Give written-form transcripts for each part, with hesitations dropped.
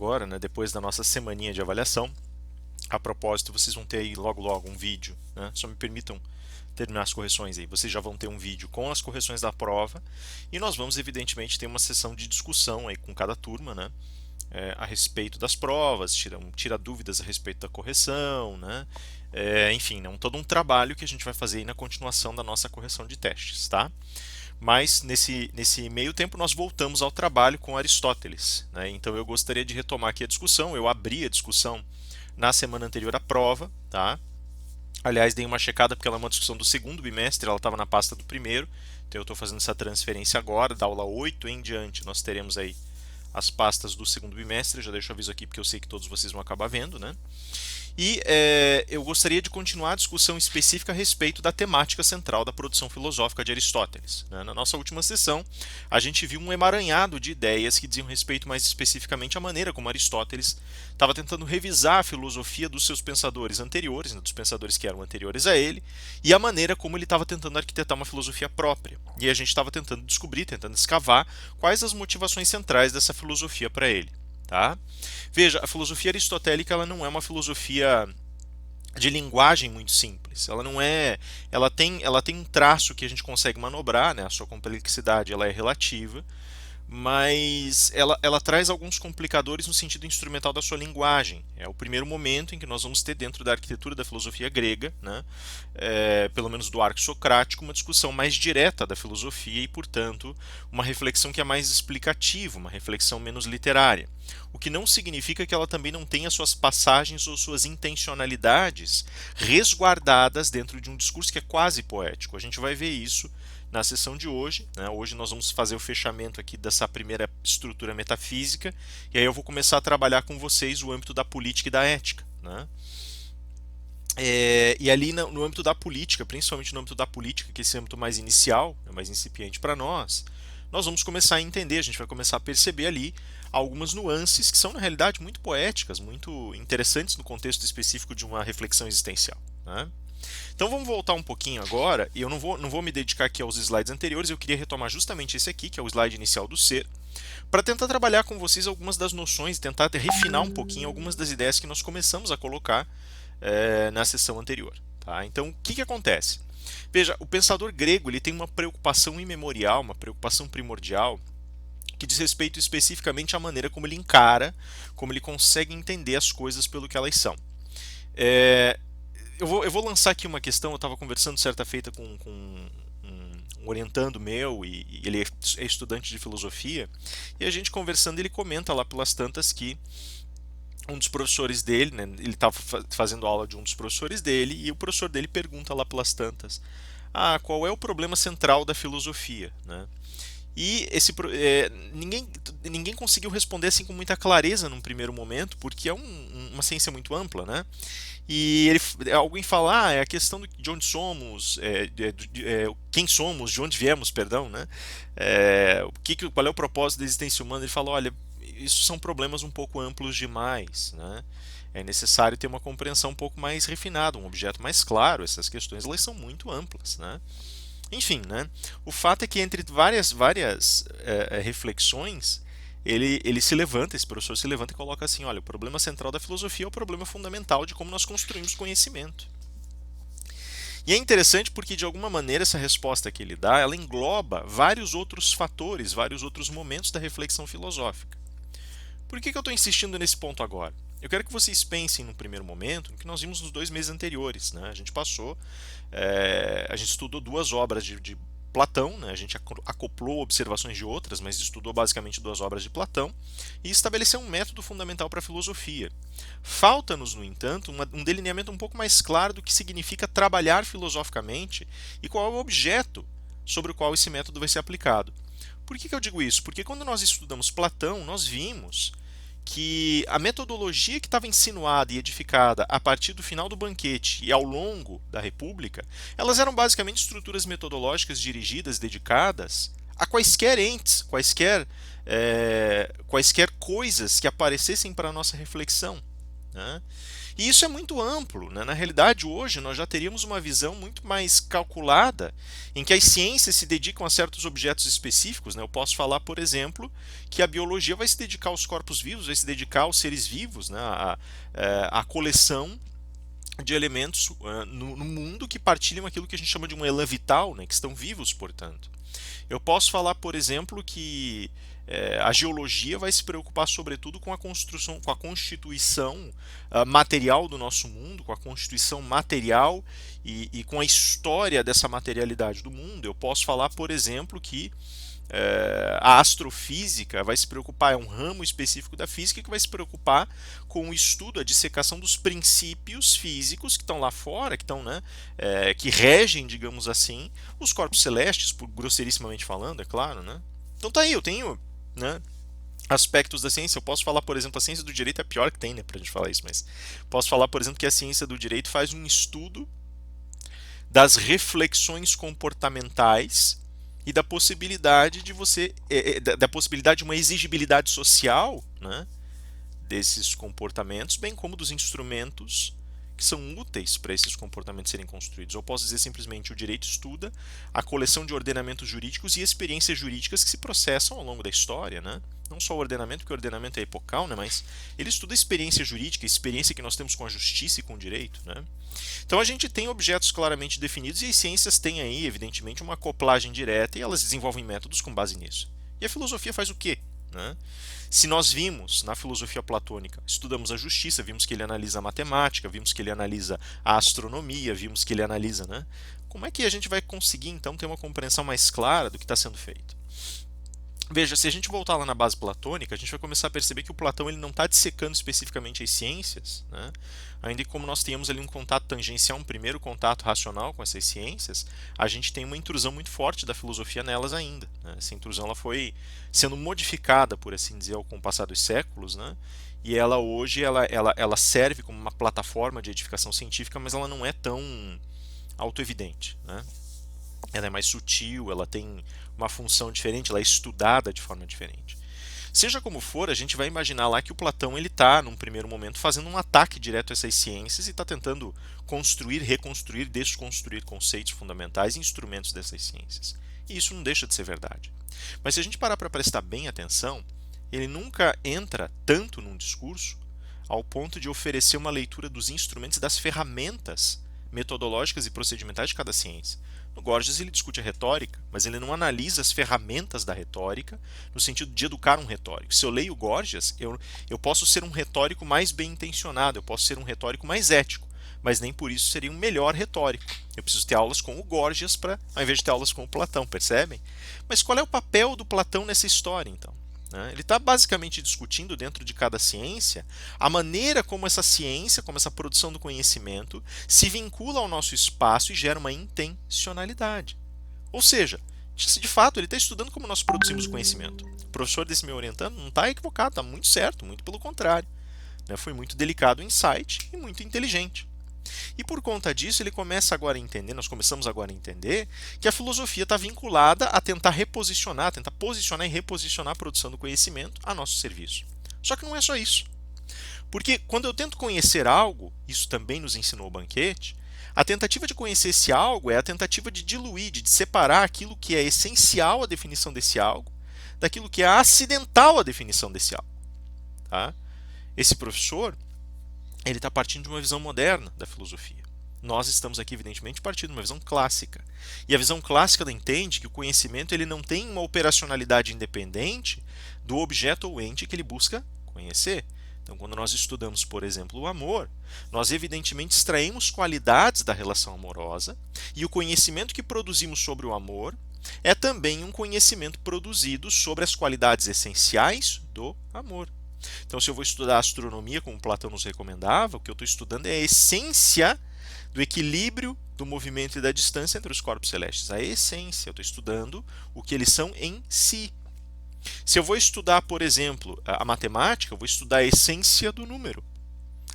agora, né, depois da nossa semaninha de avaliação. A propósito, vocês vão ter aí logo logo um vídeo, né? Só me permitam terminar as correções aí. Vocês já vão ter um vídeo com as correções da prova e nós vamos evidentemente ter uma sessão de discussão aí com cada turma, né? A respeito das provas, tira dúvidas a respeito da correção, né? Enfim, né, todo um trabalho que a gente vai fazer aí na continuação da nossa correção de testes, tá? Mas nesse meio tempo nós voltamos ao trabalho com Aristóteles, né? Então eu gostaria de retomar aqui a discussão. Eu abri a discussão na semana anterior à prova, tá? Aliás, dei uma checada porque ela é uma discussão do segundo bimestre, ela estava na pasta do primeiro, então eu estou fazendo essa transferência agora, da aula 8 em diante nós teremos aí as pastas do segundo bimestre, já deixo o aviso aqui porque eu sei que todos vocês vão acabar vendo, né? E eu gostaria de continuar a discussão específica a respeito da temática central da produção filosófica de Aristóteles, né? Na nossa última sessão, a gente viu um emaranhado de ideias que diziam respeito mais especificamente à maneira como Aristóteles estava tentando revisar a filosofia dos seus pensadores anteriores, né, dos pensadores que eram anteriores a ele, e a maneira como ele estava tentando arquitetar uma filosofia própria. E a gente estava tentando descobrir, tentando escavar quais as motivações centrais dessa filosofia para ele. Tá? Veja, a filosofia aristotélica ela não é uma filosofia de linguagem muito simples. Ela não é, ela tem um traço que a gente consegue manobrar, né? A sua complexidade ela é relativa, mas ela traz alguns complicadores no sentido instrumental da sua linguagem. É o primeiro momento em que nós vamos ter dentro da arquitetura da filosofia grega, né, pelo menos do arco socrático, uma discussão mais direta da filosofia e, portanto, uma reflexão que é mais explicativa, uma reflexão menos literária. O que não significa que ela também não tenha suas passagens ou suas intencionalidades resguardadas dentro de um discurso que é quase poético. A gente vai ver isso na sessão de hoje, né? Hoje nós vamos fazer o fechamento aqui dessa primeira estrutura metafísica, e aí eu vou começar a trabalhar com vocês o âmbito da política e da ética, né? E ali no âmbito da política, principalmente no âmbito da política, que é esse âmbito mais inicial, mais incipiente para nós vamos começar a entender, a gente vai começar a perceber ali algumas nuances que são na realidade muito poéticas, muito interessantes no contexto específico de uma reflexão existencial, né? Então vamos voltar um pouquinho agora, e eu não vou me dedicar aqui aos slides anteriores, eu queria retomar justamente esse aqui, que é o slide inicial do ser, para tentar trabalhar com vocês algumas das noções, tentar refinar um pouquinho algumas das ideias que nós começamos a colocar na sessão anterior. Tá? Então o que acontece? Veja, o pensador grego ele tem uma preocupação imemorial, uma preocupação primordial, que diz respeito especificamente à maneira como ele encara, como ele consegue entender as coisas pelo que elas são. Eu vou lançar aqui uma questão. Eu estava conversando certa feita com um orientando meu, e ele é estudante de filosofia, e a gente conversando, ele comenta lá pelas tantas que um dos professores dele, né, ele estava fazendo aula de um dos professores dele, e o professor dele pergunta lá pelas tantas: qual é o problema central da filosofia, né? E ninguém conseguiu responder assim com muita clareza num primeiro momento, porque é uma ciência muito ampla, né? E alguém fala, é a questão de onde somos, quem somos, de onde viemos, perdão, né? Qual é o propósito da existência humana? Ele fala, olha, isso são problemas um pouco amplos demais, né? É necessário ter uma compreensão um pouco mais refinada, um objeto mais claro. Essas questões elas são muito amplas, né? Enfim, né? O fato é que entre várias reflexões, ele se levanta, esse professor se levanta e coloca assim: olha, o problema central da filosofia é o problema fundamental de como nós construímos conhecimento. E é interessante porque, de alguma maneira, essa resposta que ele dá, ela engloba vários outros fatores, vários outros momentos da reflexão filosófica. Por que eu estou insistindo nesse ponto agora? Eu quero que vocês pensem no primeiro momento no que nós vimos nos 2 meses anteriores, né? A gente a gente estudou 2 obras de Platão, né? A gente acoplou observações de outras, mas estudou basicamente 2 obras de Platão e estabeleceu um método fundamental para a filosofia. Falta-nos, no entanto, um delineamento um pouco mais claro do que significa trabalhar filosoficamente e qual é o objeto sobre o qual esse método vai ser aplicado. Por que eu digo isso? Porque quando nós estudamos Platão, nós vimos que a metodologia que estava insinuada e edificada a partir do final do banquete e ao longo da República, elas eram basicamente estruturas metodológicas dirigidas, dedicadas a quaisquer entes, quaisquer coisas que aparecessem para a nossa reflexão. né? E isso é muito amplo, né? Na realidade, hoje nós já teríamos uma visão muito mais calculada, em que as ciências se dedicam a certos objetos específicos, né? Eu posso falar, por exemplo, que a biologia vai se dedicar aos corpos vivos, vai se dedicar aos seres vivos, né? A coleção de elementos no mundo que partilham aquilo que a gente chama de um elan vital, né? Que estão vivos, portanto. Eu posso falar, por exemplo, que a geologia vai se preocupar sobretudo com a construção, com a constituição material do nosso mundo, com a constituição material e com a história dessa materialidade do mundo. Eu posso falar, por exemplo, que a astrofísica vai se preocupar, é um ramo específico da física que vai se preocupar com o estudo, a dissecação dos princípios físicos que estão lá fora, que estão, né, que regem, digamos assim, os corpos celestes, grosserissimamente falando, é claro, né? Então tá aí, eu tenho, né, aspectos da ciência. Eu posso falar, por exemplo, a ciência do direito é a pior que tem, né, pra gente falar isso, mas posso falar, por exemplo, que a ciência do direito faz um estudo das reflexões comportamentais e da possibilidade de você da possibilidade de uma exigibilidade social, né, desses comportamentos, bem como dos instrumentos que são úteis para esses comportamentos serem construídos. Eu posso dizer simplesmente o direito estuda a coleção de ordenamentos jurídicos e experiências jurídicas que se processam ao longo da história, né? Não só o ordenamento, porque o ordenamento é epocal, né? Mas ele estuda a experiência jurídica, a experiência que nós temos com a justiça e com o direito, né? Então a gente tem objetos claramente definidos e as ciências têm aí, evidentemente, uma acoplagem direta e elas desenvolvem métodos com base nisso. E a filosofia faz o quê? Né? Se nós vimos na filosofia platônica, estudamos a justiça, vimos que ele analisa a matemática, vimos que ele analisa a astronomia, vimos que ele analisa, né? Como é que a gente vai conseguir então ter uma compreensão mais clara do que está sendo feito? Veja, se a gente voltar lá na base platônica, a gente vai começar a perceber que o Platão ele não está dissecando especificamente as ciências, né? Ainda que como nós tenhamos ali um contato tangencial, um primeiro contato racional com essas ciências, a gente tem uma intrusão muito forte da filosofia nelas ainda, né? Essa intrusão ela foi sendo modificada, por assim dizer, com o passar dos séculos, né? E ela hoje ela serve como uma plataforma de edificação científica, mas ela não é tão autoevidente, né? Ela é mais sutil, ela tem uma função diferente, ela é estudada de forma diferente. Seja como for, a gente vai imaginar lá que o Platão ele está, num primeiro momento, fazendo um ataque direto a essas ciências e está tentando construir, reconstruir, desconstruir conceitos fundamentais e instrumentos dessas ciências. E isso não deixa de ser verdade. Mas se a gente parar para prestar bem atenção, ele nunca entra tanto num discurso ao ponto de oferecer uma leitura dos instrumentos e das ferramentas metodológicas e procedimentais de cada ciência. No Gorgias ele discute a retórica, mas ele não analisa as ferramentas da retórica no sentido de educar um retórico. Se eu leio Gorgias, eu posso ser um retórico mais bem intencionado, eu posso ser um retórico mais ético, mas nem por isso seria um melhor retórico. Eu preciso ter aulas com o Gorgias ao invés de ter aulas com o Platão, percebem? Mas qual é o papel do Platão nessa história, então? Ele está basicamente discutindo dentro de cada ciência a maneira como essa ciência, como essa produção do conhecimento, se vincula ao nosso espaço e gera uma intencionalidade. Ou seja, de fato, ele está estudando como nós produzimos o conhecimento. O professor desse me orientando não está equivocado, está muito certo, muito pelo contrário. Foi muito delicado o insight e muito inteligente. E por conta disso, ele começa agora a entender, nós começamos agora a entender, que a filosofia está vinculada a tentar reposicionar, tentar posicionar e reposicionar a produção do conhecimento a nosso serviço. Só que não é só isso. Porque quando eu tento conhecer algo, isso também nos ensinou o banquete, a tentativa de conhecer esse algo é a tentativa de diluir, de separar aquilo que é essencial à definição desse algo, daquilo que é acidental à definição desse algo. Tá? Esse professor, ele está partindo de uma visão moderna da filosofia. Nós estamos aqui, evidentemente, partindo de uma visão clássica. E a visão clássica ela entende que o conhecimento ele não tem uma operacionalidade independente do objeto ou ente que ele busca conhecer. Então, quando nós estudamos, por exemplo, o amor, nós evidentemente extraímos qualidades da relação amorosa e o conhecimento que produzimos sobre o amor é também um conhecimento produzido sobre as qualidades essenciais do amor. Então, se eu vou estudar astronomia, como Platão nos recomendava, o que eu estou estudando é a essência do equilíbrio do movimento e da distância entre os corpos celestes. A essência, eu estou estudando o que eles são em si. Se eu vou estudar, por exemplo, a matemática, eu vou estudar a essência do número.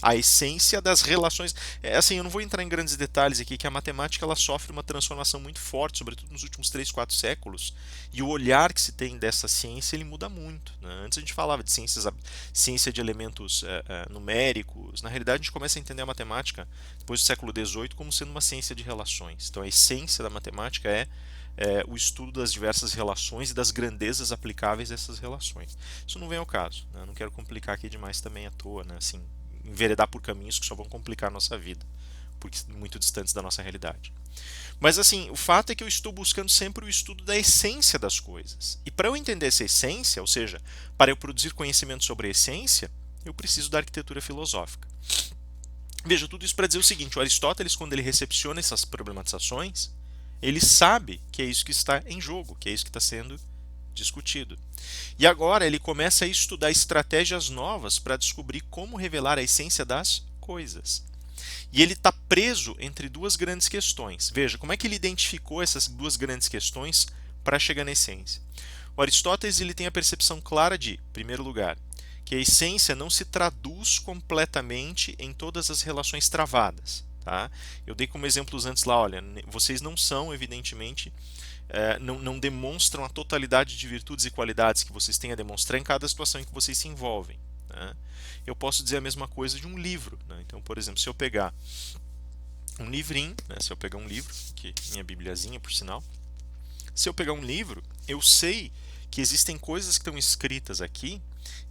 a essência das relações. É, assim, eu não vou entrar em grandes detalhes aqui, que a matemática ela sofre uma transformação muito forte, sobretudo nos últimos 3, 4 séculos, e o olhar que se tem dessa ciência ele muda muito, né? Antes a gente falava de ciência de elementos numéricos, na realidade a gente começa a entender a matemática depois do século XVIII como sendo uma ciência de relações. Então a essência da matemática é o estudo das diversas relações e das grandezas aplicáveis a essas relações. Isso não vem ao caso, né? Não quero complicar aqui demais também à toa, né? Assim, enveredar por caminhos que só vão complicar a nossa vida, porque muito distantes da nossa realidade. Mas assim, o fato é que eu estou buscando sempre o estudo da essência das coisas. E para eu entender essa essência, ou seja, para eu produzir conhecimento sobre a essência, eu preciso da arquitetura filosófica. Veja, tudo isso para dizer o seguinte: o Aristóteles, quando ele recepciona essas problematizações, ele sabe que é isso que está em jogo, que é isso que está sendo discutido. E agora ele começa a estudar estratégias novas para descobrir como revelar a essência das coisas. E ele está preso entre duas grandes questões. Veja, como é que ele identificou essas duas grandes questões para chegar na essência? O Aristóteles ele tem a percepção clara de, em primeiro lugar, que a essência não se traduz completamente em todas as relações travadas. Tá? Eu dei como exemplos antes lá, olha, vocês não são, evidentemente, não demonstram a totalidade de virtudes e qualidades que vocês têm a demonstrar em cada situação em que vocês se envolvem. Né? Eu posso dizer a mesma coisa de um livro. Né? Então, por exemplo, se eu pegar um livrinho, né? Se eu pegar um livro, que minha bibliazinha, por sinal, se eu pegar um livro, eu sei que existem coisas que estão escritas aqui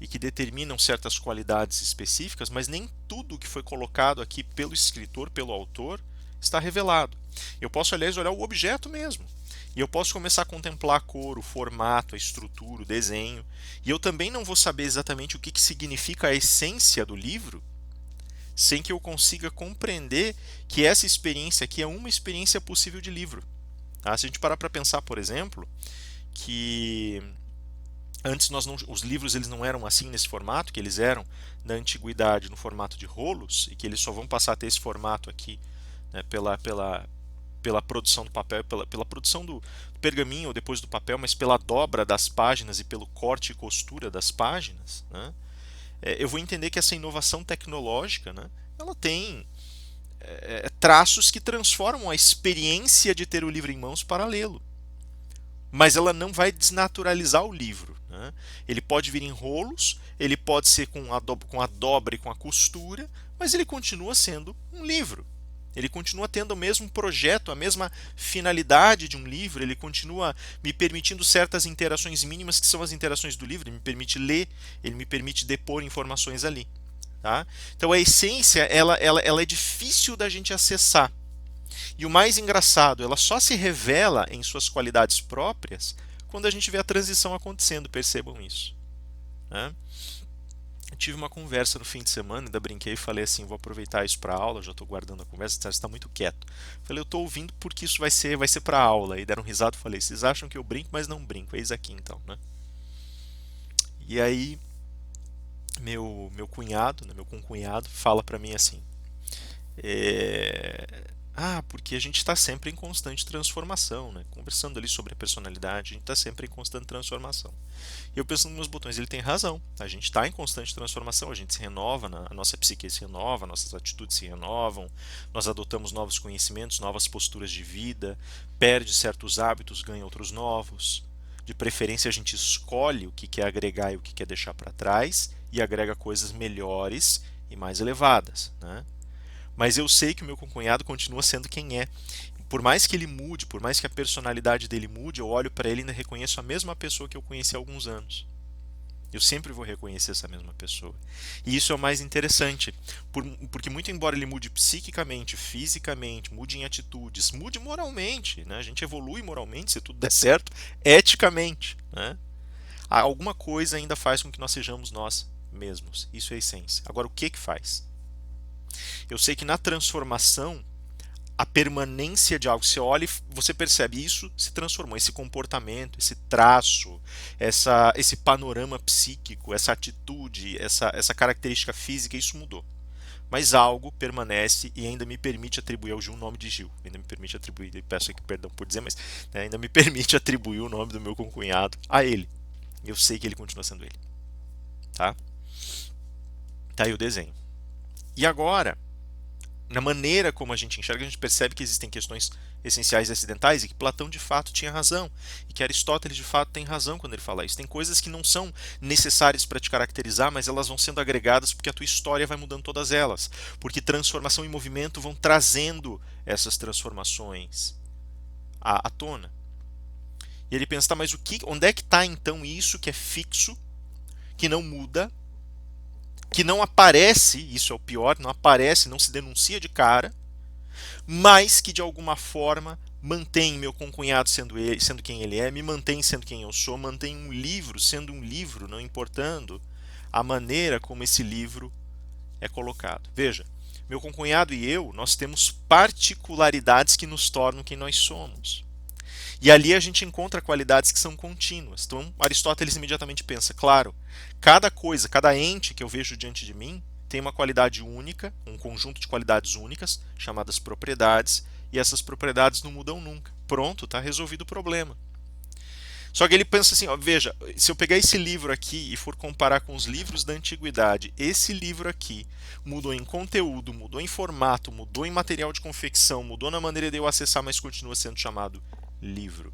e que determinam certas qualidades específicas, mas nem tudo que foi colocado aqui pelo escritor, pelo autor, está revelado. Eu posso, aliás, olhar o objeto mesmo. E eu posso começar a contemplar a cor, o formato, a estrutura, o desenho. E eu também não vou saber exatamente o que significa a essência do livro sem que eu consiga compreender que essa experiência aqui é uma experiência possível de livro. Tá? Se a gente parar para pensar, por exemplo, que antes os livros eles não eram assim nesse formato, que eles eram na antiguidade no formato de rolos e que eles só vão passar a ter esse formato aqui, né, pela produção do papel, pela produção do pergaminho ou depois do papel, mas pela dobra das páginas e pelo corte e costura das páginas, né, eu vou entender que essa inovação tecnológica, né, ela tem traços que transformam a experiência de ter o livro em mãos para lê-lo. Mas ela não vai desnaturalizar o livro. Né? Ele pode vir em rolos, ele pode ser com a dobra e com a costura, mas ele continua sendo um livro. Ele continua tendo o mesmo projeto, a mesma finalidade de um livro, ele continua me permitindo certas interações mínimas que são as interações do livro, ele me permite ler, ele me permite depor informações ali. Tá? Então a essência ela é difícil da gente acessar. E o mais engraçado, ela só se revela em suas qualidades próprias quando a gente vê a transição acontecendo, percebam isso. Né? Eu tive uma conversa no fim de semana, ainda brinquei e falei assim, vou aproveitar isso para aula, já estou guardando a conversa, você está muito quieto. Falei, eu estou ouvindo porque isso vai ser para aula. E deram um risado, falei, vocês acham que eu brinco, mas não brinco, eis aqui então. Né? E aí, meu cunhado, né, meu concunhado, fala para mim assim, porque a gente está sempre em constante transformação, né? Conversando ali sobre a personalidade, a gente está sempre em constante transformação. E eu penso nos meus botões, ele tem razão. A gente está em constante transformação, a gente se renova, a nossa psique se renova, nossas atitudes se renovam, nós adotamos novos conhecimentos, novas posturas de vida, perde certos hábitos, ganha outros novos. De preferência, a gente escolhe o que quer agregar e o que quer deixar para trás e agrega coisas melhores e mais elevadas, né? Mas eu sei que o meu concunhado continua sendo quem é. Por mais que ele mude, por mais que a personalidade dele mude, eu olho para ele e ainda reconheço a mesma pessoa que eu conheci há alguns anos. Eu sempre vou reconhecer essa mesma pessoa. E isso é o mais interessante, porque muito embora ele mude psiquicamente, fisicamente, mude em atitudes, mude moralmente, né? A gente evolui moralmente, se tudo der certo, eticamente, né? Alguma coisa ainda faz com que nós sejamos nós mesmos. Isso é a essência. Agora, o que faz? Eu sei que na transformação, a permanência de algo, você olha e você percebe isso se transformou, esse comportamento, esse traço, esse panorama psíquico, essa atitude, essa característica física, isso mudou. Mas algo permanece e ainda me permite atribuir ao Gil o nome de Gil. Ainda me permite atribuir, peço aqui perdão por dizer, mas né, ainda me permite atribuir o nome do meu concunhado a ele. Eu sei que ele continua sendo ele. Tá? Tá aí o desenho. E agora, na maneira como a gente enxerga, a gente percebe que existem questões essenciais e acidentais e que Platão de fato tinha razão e que Aristóteles de fato tem razão quando ele fala isso. Tem coisas que não são necessárias para te caracterizar, mas elas vão sendo agregadas porque a tua história vai mudando todas elas, porque transformação e movimento vão trazendo essas transformações à tona. E ele pensa, tá, mas onde é que está então isso que é fixo, que não muda, que não aparece, isso é o pior, não aparece, não se denuncia de cara, mas que de alguma forma mantém meu concunhado sendo quem ele é, me mantém sendo quem eu sou, mantém um livro sendo um livro, não importando a maneira como esse livro é colocado. Veja, meu concunhado e eu, nós temos particularidades que nos tornam quem nós somos. E ali a gente encontra qualidades que são contínuas. Então, Aristóteles imediatamente pensa, claro, cada coisa, cada ente que eu vejo diante de mim tem uma qualidade única, um conjunto de qualidades únicas, chamadas propriedades, e essas propriedades não mudam nunca. Pronto, está resolvido o problema. Só que ele pensa assim, ó, veja, se eu pegar esse livro aqui e for comparar com os livros da antiguidade, esse livro aqui mudou em conteúdo, mudou em formato, mudou em material de confecção, mudou na maneira de eu acessar, mas continua sendo chamado livro.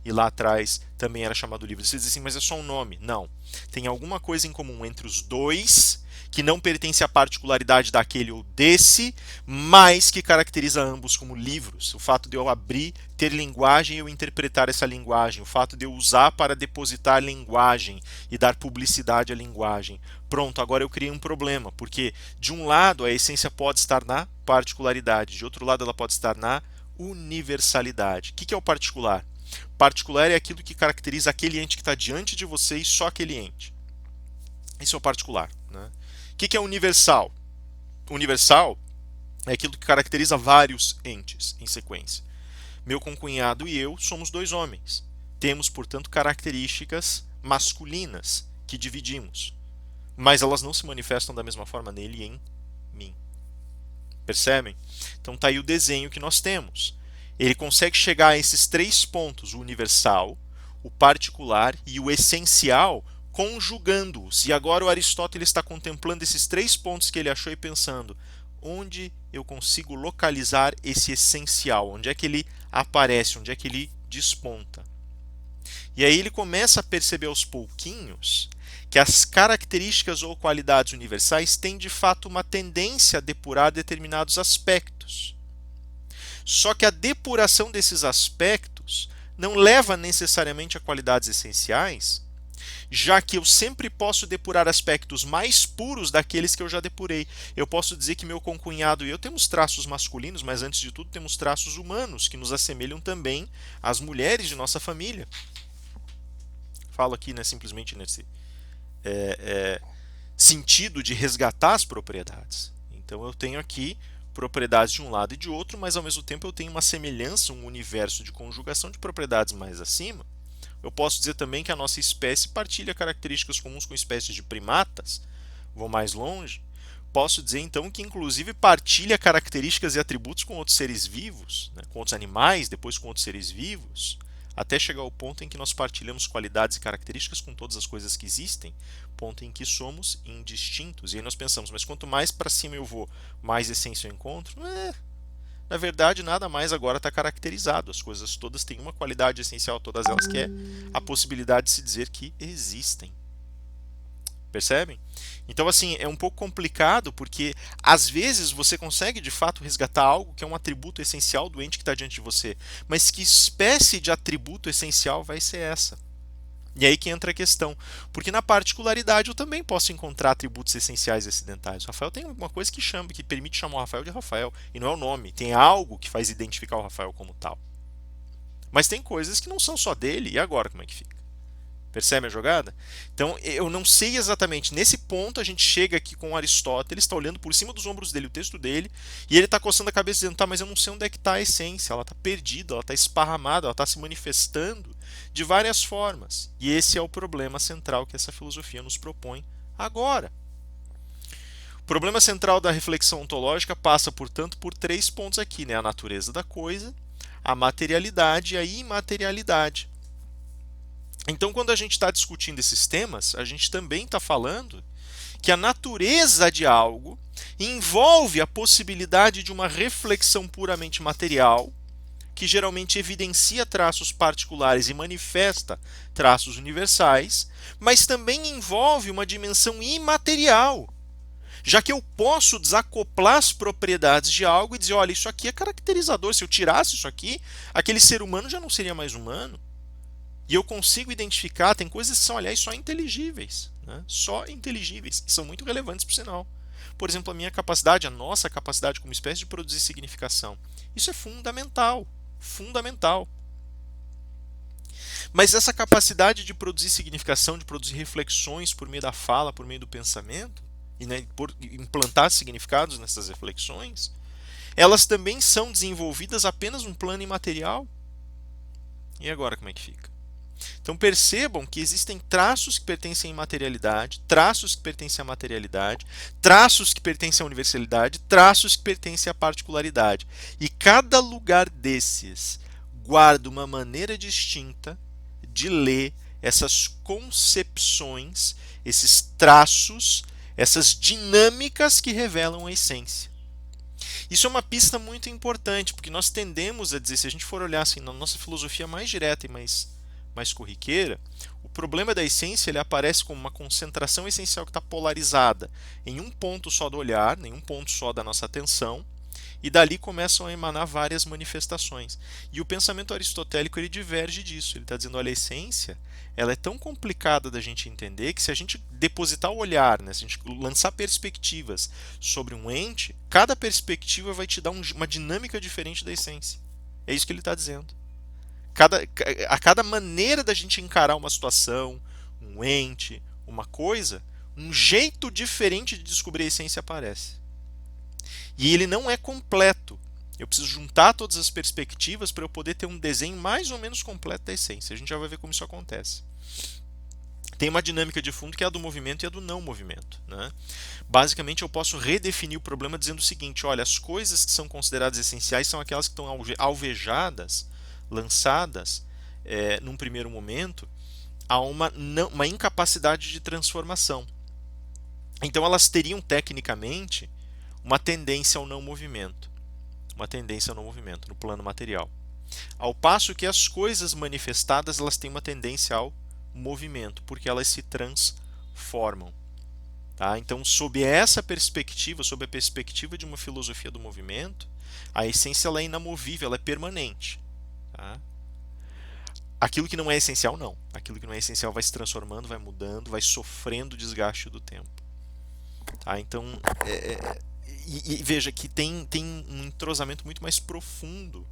E lá atrás também era chamado livro. Você diz assim, mas é só um nome. Não. Tem alguma coisa em comum entre os dois que não pertence à particularidade daquele ou desse, mas que caracteriza ambos como livros. O fato de eu abrir, ter linguagem e eu interpretar essa linguagem. O fato de eu usar para depositar linguagem e dar publicidade à linguagem. Pronto, agora eu criei um problema, porque de um lado a essência pode estar na particularidade, de outro lado ela pode estar na universalidade. O que é o particular? Particular é aquilo que caracteriza aquele ente que está diante de você e só aquele ente. Isso é o particular. Né? O que é universal? Universal é aquilo que caracteriza vários entes em sequência. Meu concunhado e eu somos dois homens. Temos, portanto, características masculinas que dividimos. Mas elas não se manifestam da mesma forma nele e em mim. Percebem? Então está aí o desenho que nós temos. Ele consegue chegar a esses três pontos, o universal, o particular e o essencial, conjugando-os. E agora o Aristóteles está contemplando esses três pontos que ele achou e pensando, onde eu consigo localizar esse essencial? Onde é que ele aparece? Onde é que ele desponta? E aí ele começa a perceber aos pouquinhos que as características ou qualidades universais têm de fato uma tendência a depurar determinados aspectos. Só que a depuração desses aspectos não leva necessariamente a qualidades essenciais, já que eu sempre posso depurar aspectos mais puros daqueles que eu já depurei. Eu posso dizer que meu concunhado e eu temos traços masculinos, mas antes de tudo temos traços humanos que nos assemelham também às mulheres de nossa família. Falo aqui simplesmente nesse sentido de resgatar as propriedades. Então eu tenho aqui propriedades de um lado e de outro, mas ao mesmo tempo eu tenho uma semelhança, um universo de conjugação de propriedades mais acima. Eu posso dizer também que a nossa espécie partilha características comuns com espécies de primatas. Vou mais longe. Posso dizer então que inclusive partilha características e atributos com outros seres vivos, né, com outros animais, depois com outros seres vivos, até chegar ao ponto em que nós partilhamos qualidades e características com todas as coisas que existem, ponto em que somos indistintos. E aí nós pensamos, mas quanto mais para cima eu vou, mais essência eu encontro? Na verdade, nada mais agora está caracterizado. As coisas todas têm uma qualidade essencial, todas elas, que é a possibilidade de se dizer que existem. Percebem? Então, assim, é um pouco complicado porque às vezes você consegue de fato resgatar algo que é um atributo essencial do ente que está diante de você. Mas que espécie de atributo essencial vai ser essa? E aí que entra a questão. Porque na particularidade eu também posso encontrar atributos essenciais e acidentais. O Rafael tem uma coisa que permite chamar o Rafael de Rafael. E não é o nome. Tem algo que faz identificar o Rafael como tal. Mas tem coisas que não são só dele. E agora como é que fica? Percebe a jogada? Então, eu não sei exatamente. Nesse ponto, a gente chega aqui com Aristóteles, está olhando por cima dos ombros dele o texto dele, e ele está coçando a cabeça dizendo, tá, mas eu não sei onde é que está a essência, ela está perdida, ela está esparramada, ela está se manifestando de várias formas. E esse é o problema central que essa filosofia nos propõe agora. O problema central da reflexão ontológica passa, portanto, por três pontos aqui, né? A natureza da coisa, a materialidade e a imaterialidade. Então, quando a gente está discutindo esses temas, a gente também está falando que a natureza de algo envolve a possibilidade de uma reflexão puramente material, que geralmente evidencia traços particulares e manifesta traços universais, mas também envolve uma dimensão imaterial, já que eu posso desacoplar as propriedades de algo e dizer, olha, isso aqui é caracterizador, se eu tirasse isso aqui, aquele ser humano já não seria mais humano. E eu consigo identificar, tem coisas que são, aliás, só inteligíveis, né? Só inteligíveis, e são muito relevantes por sinal. Por exemplo, a minha capacidade, a nossa capacidade como espécie de produzir significação. Isso é fundamental, fundamental. Mas essa capacidade de produzir significação, de produzir reflexões por meio da fala, por meio do pensamento, e né, por implantar significados nessas reflexões, elas também são desenvolvidas apenas num plano imaterial. E agora como é que fica? Então percebam que existem traços que pertencem à imaterialidade, traços que pertencem à materialidade, traços que pertencem à universalidade, traços que pertencem à particularidade. E cada lugar desses guarda uma maneira distinta de ler essas concepções, esses traços, essas dinâmicas que revelam a essência. Isso é uma pista muito importante, porque nós tendemos a dizer, se a gente for olhar assim na nossa filosofia mais direta e mais corriqueira, o problema da essência ele aparece como uma concentração essencial que está polarizada em um ponto só do olhar, em um ponto só da nossa atenção, e dali começam a emanar várias manifestações. E o pensamento aristotélico ele diverge disso. Ele está dizendo, olha, a essência ela é tão complicada da gente entender que se a gente depositar o olhar, né, se a gente lançar perspectivas sobre um ente, cada perspectiva vai te dar uma dinâmica diferente da essência. É isso que ele está dizendo. A cada maneira da gente encarar uma situação, um ente, uma coisa, um jeito diferente de descobrir a essência aparece. E ele não é completo. Eu preciso juntar todas as perspectivas para eu poder ter um desenho mais ou menos completo da essência. A gente já vai ver como isso acontece. Tem uma dinâmica de fundo que é a do movimento e a do não movimento, né? Basicamente, eu posso redefinir o problema dizendo o seguinte: olha, as coisas que são consideradas essenciais são aquelas que estão alvejadas, lançadas, num primeiro momento, a uma incapacidade de transformação. Então, elas teriam, tecnicamente, uma tendência ao não movimento. Uma tendência ao não movimento, no plano material. Ao passo que as coisas manifestadas elas têm uma tendência ao movimento, porque elas se transformam. Tá? Então, sob essa perspectiva, sob a perspectiva de uma filosofia do movimento, a essência ela é inamovível, ela é permanente. Tá? Aquilo que não é essencial, não. Aquilo que não é essencial vai se transformando, vai mudando, vai sofrendo o desgaste do tempo. Tá? Então, e veja que tem um entrosamento muito mais profundo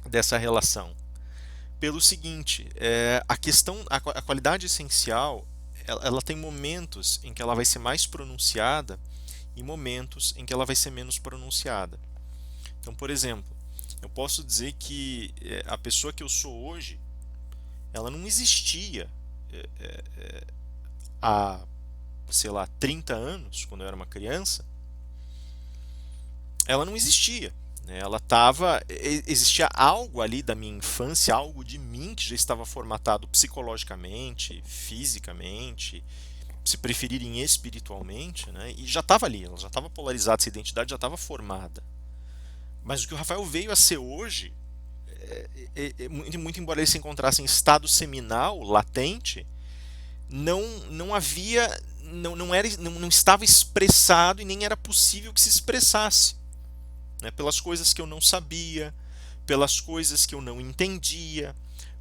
dessa relação. Pelo seguinte, a qualidade essencial, ela tem momentos em que ela vai ser mais pronunciada e momentos em que ela vai ser menos pronunciada. Então, por exemplo, eu posso dizer que a pessoa que eu sou hoje, ela não existia há, sei lá, 30 anos, quando eu era uma criança, ela não existia. Ela existia algo ali da minha infância, algo de mim que já estava formatado psicologicamente, fisicamente, se preferirem espiritualmente, né? E já estava ali, ela já estava polarizada, essa identidade já estava formada. Mas o que o Rafael veio a ser hoje, muito embora ele se encontrasse em estado seminal, latente, não havia, não estava expressado e nem era possível que se expressasse. Né, pelas coisas que eu não sabia, pelas coisas que eu não entendia,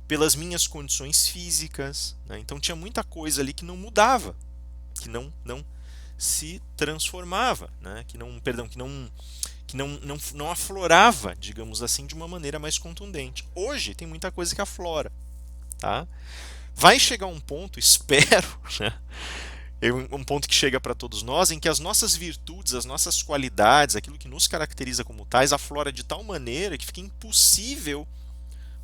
pelas minhas condições físicas. Né? Então tinha muita coisa ali que não mudava, que não se transformava, né? que não aflorava, digamos assim, de uma maneira mais contundente. Hoje tem muita coisa que aflora. Tá? Vai chegar um ponto, espero, né? Um ponto que chega para todos nós, em que as nossas virtudes, as nossas qualidades, aquilo que nos caracteriza como tais, aflora de tal maneira que fica impossível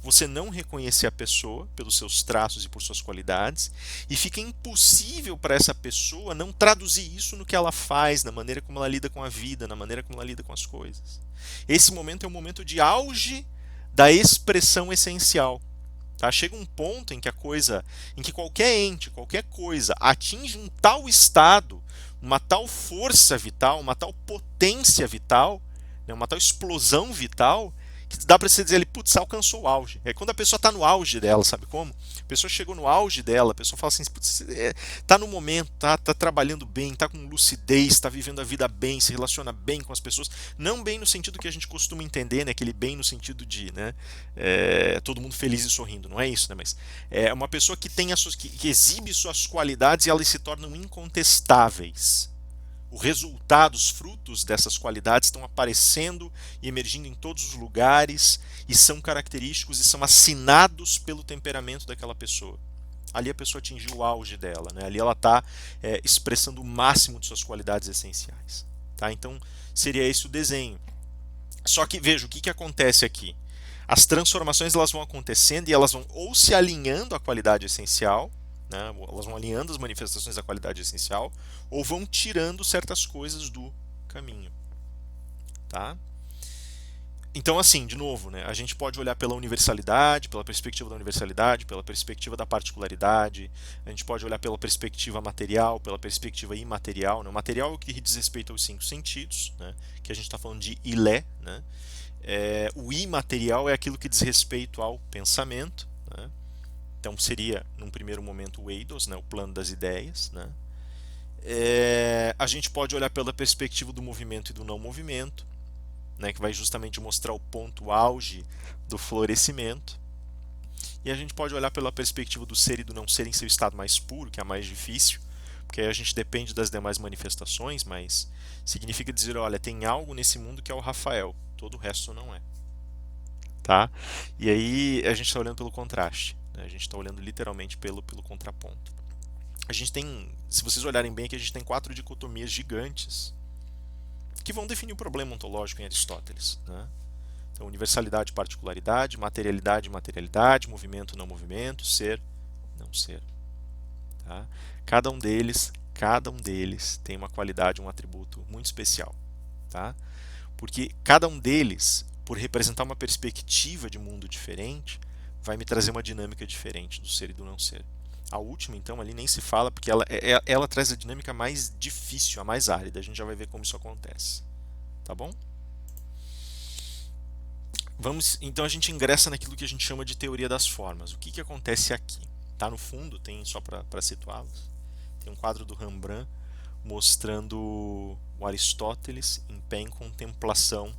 você não reconhecer a pessoa pelos seus traços e por suas qualidades, e fica impossível para essa pessoa não traduzir isso no que ela faz, na maneira como ela lida com a vida, na maneira como ela lida com as coisas. Esse momento é um momento de auge da expressão essencial. Tá? Chega um ponto em que qualquer ente, qualquer coisa atinge um tal estado, uma tal força vital, uma tal potência vital, né, uma tal explosão vital, que dá para você dizer ali, putz, alcançou o auge. É quando a pessoa está no auge dela, sabe como? A pessoa chegou no auge dela, a pessoa fala assim, putz, tá no momento, tá trabalhando bem, tá com lucidez, tá vivendo a vida bem, se relaciona bem com as pessoas, não bem no sentido que a gente costuma entender, né, aquele bem no sentido de, né, todo mundo feliz e sorrindo, não é isso, né, mas é uma pessoa que tem que exibe suas qualidades e elas se tornam incontestáveis. O resultado, os frutos dessas qualidades estão aparecendo e emergindo em todos os lugares e são característicos e são assinados pelo temperamento daquela pessoa. Ali a pessoa atingiu o auge dela, né? Ali ela está expressando o máximo de suas qualidades essenciais. Tá? Então seria esse o desenho. Só que veja o que acontece aqui. As transformações elas vão acontecendo e elas vão ou se alinhando à qualidade essencial, né? Elas vão alinhando as manifestações da qualidade essencial, ou vão tirando certas coisas do caminho. Tá? Então, assim, de novo, né, a gente pode olhar pela universalidade, pela perspectiva da universalidade, pela perspectiva da particularidade, a gente pode olhar pela perspectiva material, pela perspectiva imaterial. Né? O material é o que diz respeito aos 5 sentidos, né, que a gente está falando de ilé. Né? O imaterial é aquilo que diz respeito ao pensamento. Né? Então seria, num primeiro momento, o eidos, né, o plano das ideias. Né? A gente pode olhar pela perspectiva do movimento e do não movimento, né, que vai justamente mostrar o ponto auge do florescimento. E a gente pode olhar pela perspectiva do ser e do não ser em seu estado mais puro, que é a mais difícil, porque aí a gente depende das demais manifestações, mas significa dizer, olha, tem algo nesse mundo que é o Rafael, todo o resto não é. Tá? E aí a gente está olhando pelo contraste, né? A gente está olhando literalmente pelo contraponto. A gente tem, se vocês olharem bem aqui, a gente tem 4 dicotomias gigantes que vão definir o problema ontológico em Aristóteles. Né? Então, universalidade, particularidade, materialidade, materialidade, movimento, não movimento, ser, não ser. Tá? Cada um deles tem uma qualidade, um atributo muito especial. Tá? Porque cada um deles, por representar uma perspectiva de mundo diferente, vai me trazer uma dinâmica diferente do ser e do não ser. A última, então, ali nem se fala, porque ela traz a dinâmica mais difícil, a mais árida. A gente já vai ver como isso acontece. Tá bom? Então a gente ingressa naquilo que a gente chama de teoria das formas. O que acontece aqui? Tá no fundo, tem só para situá-los, tem um quadro do Rembrandt mostrando o Aristóteles em pé em contemplação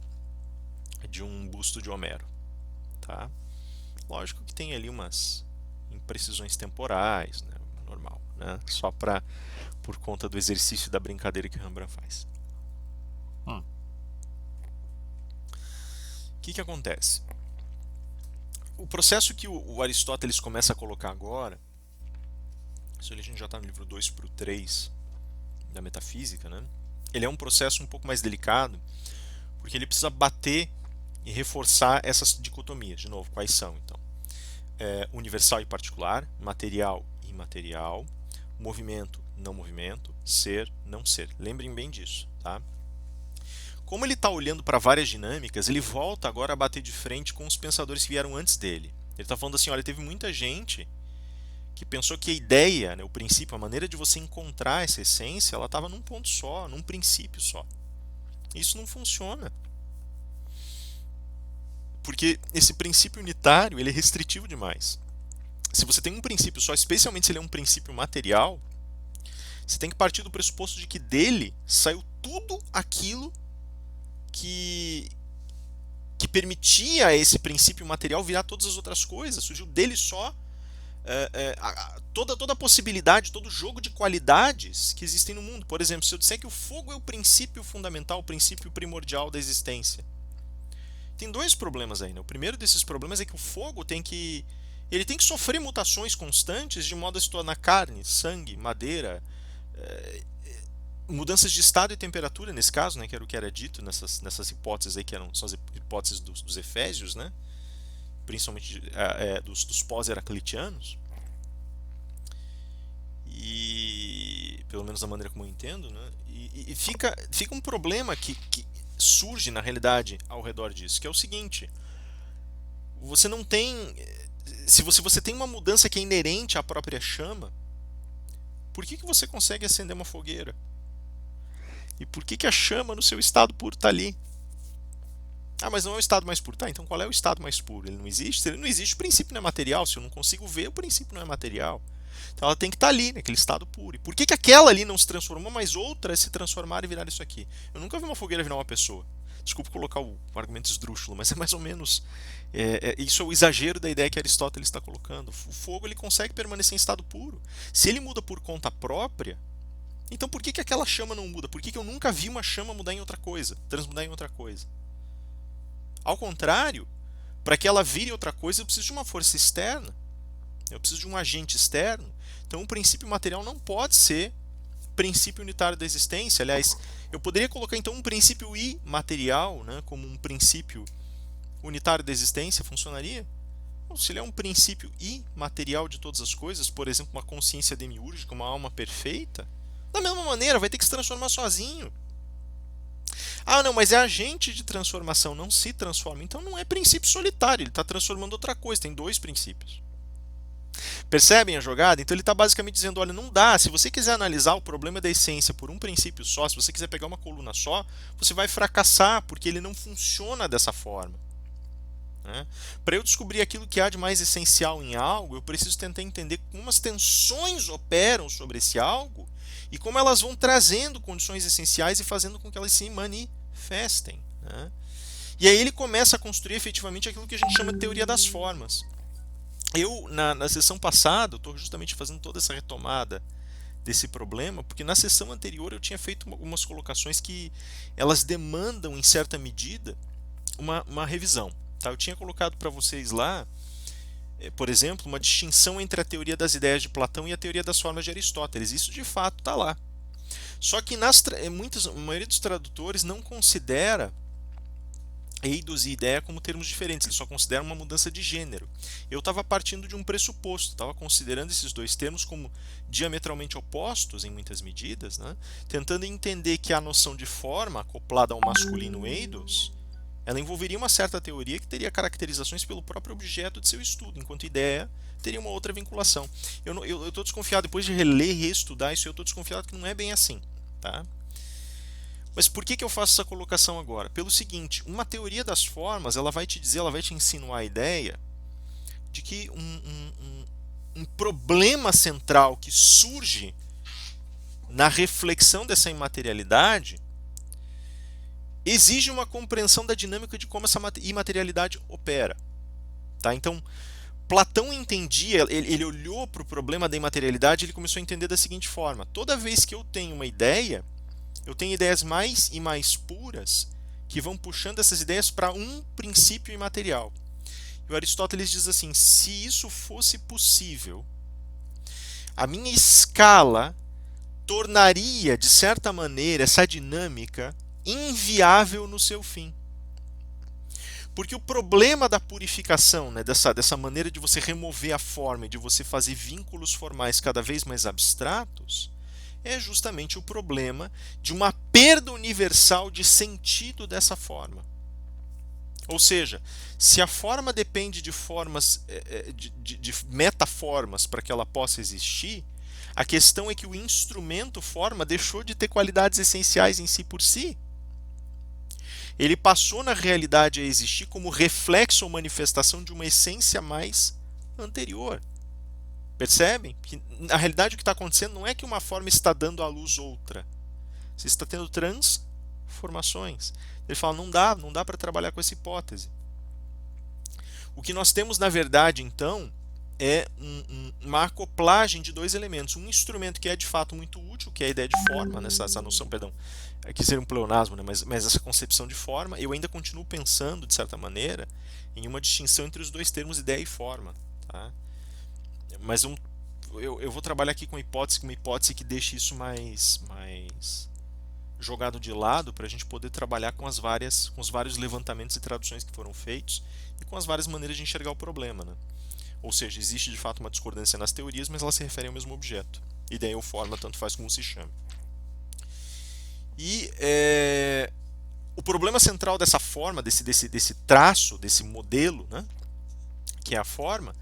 de um busto de Homero. Tá? Lógico que tem ali umas imprecisões temporais, né? Normal, né? Só por conta do exercício da brincadeira que o Rembrandt faz. O que acontece? O processo que o Aristóteles começa a colocar agora, isso a gente já está no livro 2 para o 3 da metafísica, né? Ele é um processo um pouco mais delicado, porque ele precisa bater e reforçar essas dicotomias. De novo, quais são então? Universal e particular, material e imaterial, movimento, não movimento, ser, não ser. Lembrem bem disso, tá? Como ele está olhando para várias dinâmicas, ele volta agora a bater de frente com os pensadores que vieram antes dele. Ele está falando assim, olha, teve muita gente que pensou que a ideia, né, o princípio, a maneira de você encontrar essa essência, ela estava num ponto só, num princípio só. Isso não funciona. Porque esse princípio unitário, ele é restritivo demais. Se você tem um princípio só, especialmente se ele é um princípio material, você tem que partir do pressuposto de que dele saiu tudo aquilo que permitia a esse princípio material virar todas as outras coisas. Surgiu dele só toda a possibilidade, todo o jogo de qualidades que existem no mundo. Por exemplo, se eu disser que o fogo é o princípio fundamental, o princípio primordial da existência, tem 2 problemas aí. Né? O primeiro desses problemas é que o fogo tem que sofrer mutações constantes de modo a se tornar carne, sangue, madeira, mudanças de estado e temperatura nesse caso, né, que era o que era dito nessas hipóteses aí, que são as hipóteses dos Efésios, né, principalmente dos pós-heraclitianos, e pelo menos da maneira como eu entendo, né, e fica um problema que surge na realidade ao redor disso, que é o seguinte: você não tem, se você tem uma mudança que é inerente à própria chama, por que você consegue acender uma fogueira? E por que que a chama no seu estado puro está ali? Ah, mas não é o estado mais puro. Tá, então qual é o estado mais puro? Ele não existe? Se ele não existe, o princípio não é material. Se eu não consigo ver, o princípio não é material. Então ela tem que estar ali, naquele estado puro. E por que que aquela ali não se transformou, mas outras se transformaram e viraram isso aqui? Eu nunca vi uma fogueira virar uma pessoa. Desculpa colocar o argumento esdrúxulo, mas é mais ou menos. Isso é o exagero da ideia que Aristóteles está colocando. O fogo ele consegue permanecer em estado puro. Se ele muda por conta própria, então por que que aquela chama não muda? Por que que eu nunca vi uma chama mudar em outra coisa, transmudar em outra coisa? Ao contrário, para que ela vire outra coisa, eu preciso de uma força externa. Eu preciso de um agente externo. Então, o princípio material não pode ser princípio unitário da existência. Aliás, eu poderia colocar então um princípio imaterial, né, como um princípio unitário da existência, funcionaria? Ou se ele é um princípio imaterial de todas as coisas, por exemplo, uma consciência demiúrgica, uma alma perfeita, da mesma maneira, vai ter que se transformar sozinho. Ah, não, mas é agente de transformação, não se transforma. Então não é princípio solitário, ele está transformando outra coisa, tem dois princípios. Percebem a jogada? Então ele está basicamente dizendo: olha, não dá. Se você quiser analisar o problema da essência por um princípio só, se você quiser pegar uma coluna só, você vai fracassar, porque ele não funciona dessa forma. Né? Para eu descobrir aquilo que há de mais essencial em algo, eu preciso tentar entender como as tensões operam sobre esse algo e como elas vão trazendo condições essenciais e fazendo com que elas se manifestem. Né? E aí ele começa a construir efetivamente aquilo que a gente chama de teoria das formas. Eu, na sessão passada, estou justamente fazendo toda essa retomada desse problema, porque na sessão anterior eu tinha feito algumas colocações que elas demandam, em certa medida, uma revisão. Tá? Eu tinha colocado para vocês lá, por exemplo, uma distinção entre a teoria das ideias de Platão e a teoria das formas de Aristóteles. Isso de fato está lá. Só que a maioria dos tradutores não considera eidos e ideia como termos diferentes, eles só consideram uma mudança de gênero. Eu estava partindo de um pressuposto, estava considerando esses dois termos como diametralmente opostos em muitas medidas, né? Tentando entender que a noção de forma acoplada ao masculino eidos, ela envolveria uma certa teoria que teria caracterizações pelo próprio objeto de seu estudo, enquanto ideia teria uma outra vinculação. Eu estou desconfiado, depois de reler e reestudar isso, eu estou desconfiado que não é bem assim. Tá? Mas por que eu faço essa colocação agora? Pelo seguinte, uma teoria das formas, ela vai te dizer, ela vai te insinuar a ideia de que um problema central que surge na reflexão dessa imaterialidade exige uma compreensão da dinâmica de como essa imaterialidade opera. Tá? Então, Platão entendia, ele olhou para o problema da imaterialidade e ele começou a entender da seguinte forma: toda vez que eu tenho uma ideia, eu tenho ideias mais e mais puras que vão puxando essas ideias para um princípio imaterial. E o Aristóteles diz assim: se isso fosse possível, a minha escala tornaria, de certa maneira, essa dinâmica inviável no seu fim. Porque o problema da purificação, né, dessa maneira de você remover a forma e de você fazer vínculos formais cada vez mais abstratos, é justamente o problema de uma perda universal de sentido dessa forma. Ou seja, se a forma depende de formas, de metaformas para que ela possa existir, a questão é que o instrumento forma deixou de ter qualidades essenciais em si por si. Ele passou na realidade a existir como reflexo ou manifestação de uma essência mais anterior. Percebem? Que na realidade o que está acontecendo não é que uma forma está dando à luz outra. Você está tendo transformações. Ele fala, não dá para trabalhar com essa hipótese. O que nós temos na verdade então é uma acoplagem de dois elementos. Um instrumento que é de fato muito útil, que é a ideia de forma, né? essa noção, perdão, aqui seria um pleonasmo, né? mas essa concepção de forma, eu ainda continuo pensando, de certa maneira, em uma distinção entre os dois termos ideia e forma. Tá? Mas eu vou trabalhar aqui com uma hipótese que deixe isso mais jogado de lado para a gente poder trabalhar com os vários levantamentos e traduções que foram feitos e com as várias maneiras de enxergar o problema. Né? Ou seja, existe de fato uma discordância nas teorias, mas elas se referem ao mesmo objeto. Ideia ou forma, tanto faz como se chame. E o problema central dessa forma, desse traço, desse modelo, né, que é a forma,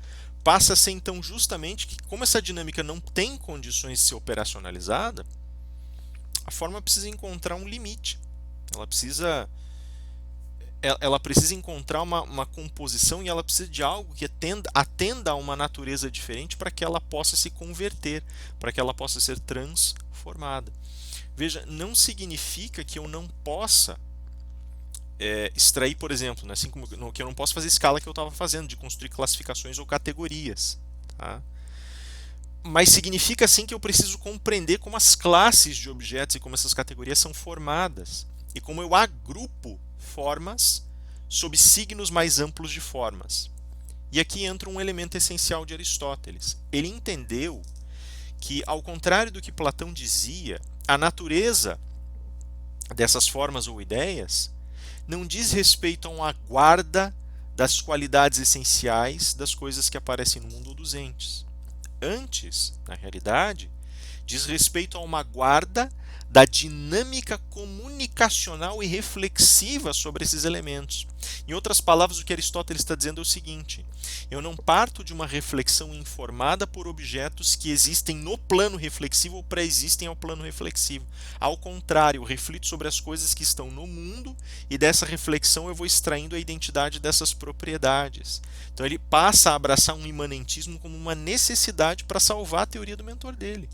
passa a ser então justamente que, como essa dinâmica não tem condições de ser operacionalizada, A forma precisa encontrar um limite. Ela precisa, ela precisa encontrar uma composição e ela precisa de algo que atenda a uma natureza diferente para que ela possa se converter, para que ela possa ser transformada. Veja, não significa que eu não possa extrair, por exemplo, né, assim como que eu não posso fazer escala que eu estava fazendo, de construir classificações ou categorias. Tá? Mas significa sim que eu preciso compreender como as classes de objetos e como essas categorias são formadas e como eu agrupo formas sob signos mais amplos de formas. E aqui entra um elemento essencial de Aristóteles. Ele entendeu que, ao contrário do que Platão dizia, a natureza dessas formas ou ideias não diz respeito a uma guarda das qualidades essenciais das coisas que aparecem no mundo ou dos entes. Antes, na realidade, diz respeito a uma guarda da dinâmica comunicacional e reflexiva sobre esses elementos. Em outras palavras, o que Aristóteles está dizendo é o seguinte: eu não parto de uma reflexão informada por objetos que existem no plano reflexivo ou pré-existem ao plano reflexivo. Ao contrário, eu reflito sobre as coisas que estão no mundo e dessa reflexão eu vou extraindo a identidade dessas propriedades. Então ele passa a abraçar um imanentismo como uma necessidade para salvar a teoria do mentor dele.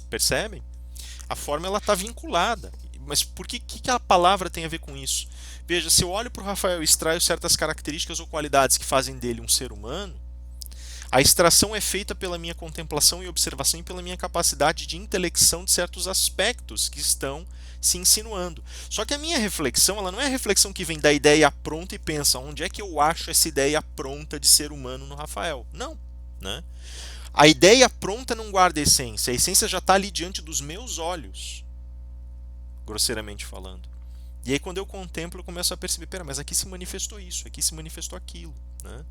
Percebem? A forma ela está vinculada. Mas por que a palavra tem a ver com isso? Veja, se eu olho para o Rafael e extraio certas características ou qualidades que fazem dele um ser humano, a extração é feita pela minha contemplação e observação e pela minha capacidade de intelecção de certos aspectos que estão se insinuando. Só que a minha reflexão, ela não é a reflexão que vem da ideia pronta e pensa onde é que eu acho essa ideia pronta de ser humano no Rafael. Não, né? A ideia pronta não guarda a essência já está ali diante dos meus olhos, grosseiramente falando. E aí quando eu contemplo, eu começo a perceber, pera, mas aqui se manifestou isso, aqui se manifestou aquilo. Né?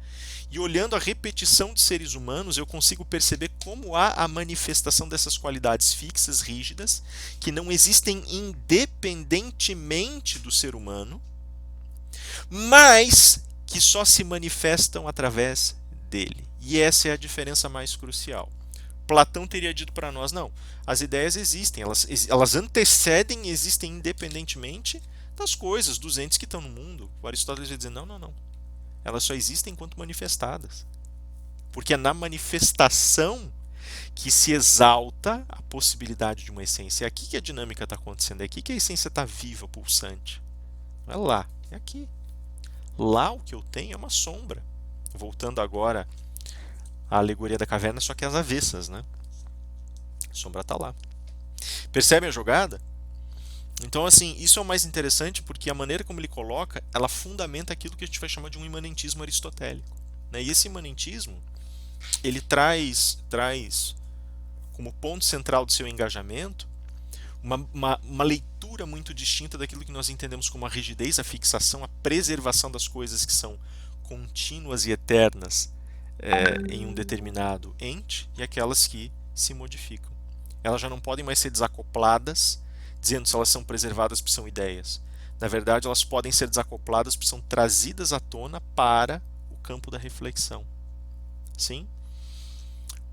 E olhando a repetição de seres humanos, eu consigo perceber como há a manifestação dessas qualidades fixas, rígidas, que não existem independentemente do ser humano, mas que só se manifestam através dele. E essa é a diferença mais crucial. Platão teria dito para nós, não, as ideias existem, elas antecedem e existem independentemente das coisas, dos entes que estão no mundo. O Aristóteles vai dizer, não, não, não. Elas só existem enquanto manifestadas. Porque é na manifestação que se exalta a possibilidade de uma essência. É aqui que a dinâmica está acontecendo, é aqui que a essência está viva, pulsante. Não é lá, é aqui. Lá o que eu tenho é uma sombra. Voltando agora à alegoria da caverna, só que às avessas, né? A sombra está lá. Percebem a jogada? Então, assim, isso é o mais interessante porque a maneira como ele coloca, ela fundamenta aquilo que a gente vai chamar de um imanentismo aristotélico. Né? E esse imanentismo, ele traz como ponto central do seu engajamento uma leitura muito distinta daquilo que nós entendemos como a rigidez, a fixação, a preservação das coisas que são contínuas e eternas em um determinado ente e aquelas que se modificam. Elas já não podem mais ser desacopladas, dizendo se elas são preservadas porque são ideias. Na verdade, elas podem ser desacopladas porque são trazidas à tona para o campo da reflexão. Sim?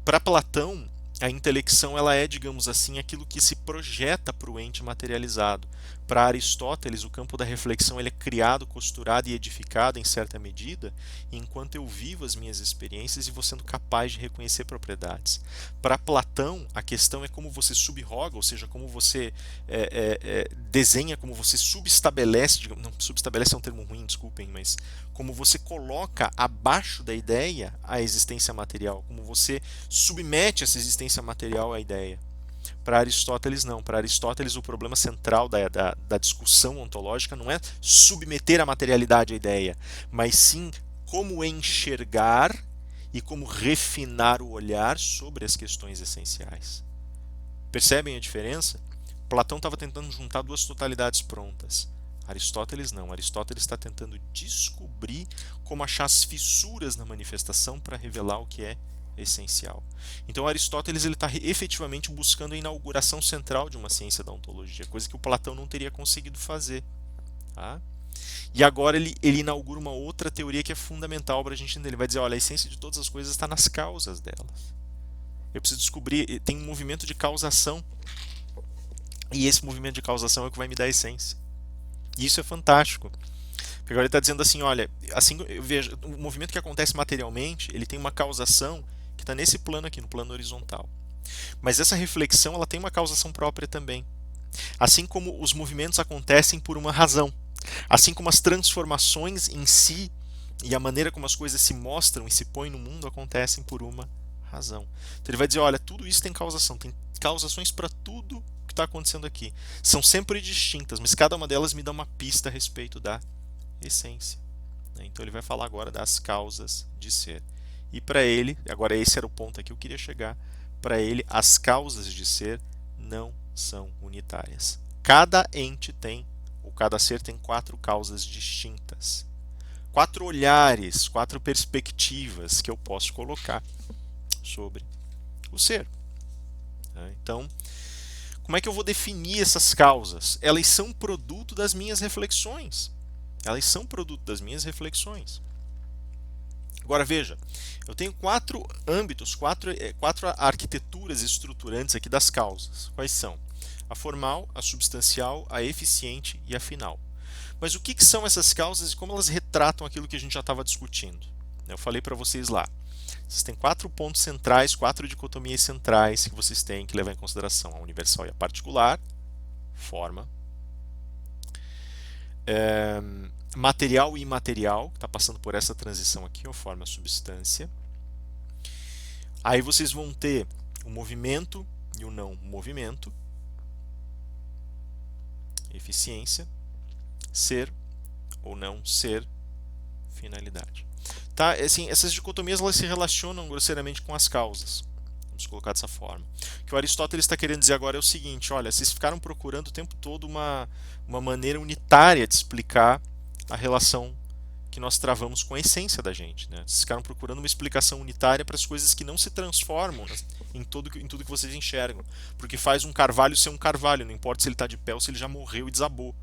Para Platão, a intelecção ela é, digamos assim, aquilo que se projeta para o ente materializado. Para Aristóteles, o campo da reflexão ele é criado, costurado e edificado em certa medida, enquanto eu vivo as minhas experiências e vou sendo capaz de reconhecer propriedades. Para Platão, a questão é como você subroga, ou seja, como você desenha, como você subestabelece, digamos, não, subestabelece é um termo ruim, desculpem, mas como você coloca abaixo da ideia a existência material, como você submete essa existência material à ideia. Para Aristóteles, não. Para Aristóteles, o problema central da discussão ontológica não é submeter a materialidade à ideia, mas sim como enxergar e como refinar o olhar sobre as questões essenciais. Percebem a diferença? Platão estava tentando juntar duas totalidades prontas. Aristóteles não. Aristóteles está tentando descobrir como achar as fissuras na manifestação para revelar o que é essencial. Então Aristóteles está efetivamente buscando a inauguração central de uma ciência da ontologia, coisa que o Platão não teria conseguido fazer. Tá? E agora ele inaugura uma outra teoria que é fundamental para a gente entender. Ele vai dizer, olha, a essência de todas as coisas está nas causas delas. Eu preciso descobrir, tem um movimento de causação E esse movimento de causação é o que vai me dar a essência. E isso é fantástico. Porque agora ele está dizendo assim, olha, assim eu vejo, o movimento que acontece materialmente, ele tem uma causação que está nesse plano aqui, no plano horizontal. Mas essa reflexão, ela tem uma causação própria também. Assim como os movimentos acontecem por uma razão. Assim como as transformações em si e a maneira como as coisas se mostram e se põem no mundo acontecem por uma razão. Então ele vai dizer, olha, tudo isso tem causação, tem causações para tudo que está acontecendo aqui. São sempre distintas, mas cada uma delas me dá uma pista a respeito da essência. Então ele vai falar agora das causas de ser. E para ele, agora esse era o ponto aqui que eu queria chegar, para ele as causas de ser não são unitárias. Cada ente tem, ou cada ser tem 4 causas distintas. 4 olhares, 4 perspectivas que eu posso colocar sobre o ser. Então, como é que eu vou definir essas causas? Elas são produto das minhas reflexões. Elas são produto das minhas reflexões. Agora veja, eu tenho 4 âmbitos, 4 arquiteturas estruturantes aqui das causas. Quais são? A formal, a substancial, a eficiente e a final. Mas o que são essas causas e como elas retratam aquilo que a gente já estava discutindo? Eu falei para vocês lá. Vocês têm 4 pontos centrais, 4 dicotomias centrais que vocês têm que levar em consideração: a universal e a particular, forma, material e imaterial, que está passando por essa transição aqui, forma a substância. Aí vocês vão ter o movimento e o não movimento, eficiência, ser ou não ser, finalidade. Tá? Assim, essas dicotomias elas se relacionam grosseiramente com as causas. Vamos colocar dessa forma. O que o Aristóteles está querendo dizer agora é o seguinte: olha, vocês ficaram procurando o tempo todo uma maneira unitária de explicar a relação que nós travamos com a essência da gente. Né? Vocês ficaram procurando uma explicação unitária para as coisas que não se transformam em tudo que vocês enxergam. Porque faz um carvalho ser um carvalho, não importa se ele está de pé ou se ele já morreu e desabou.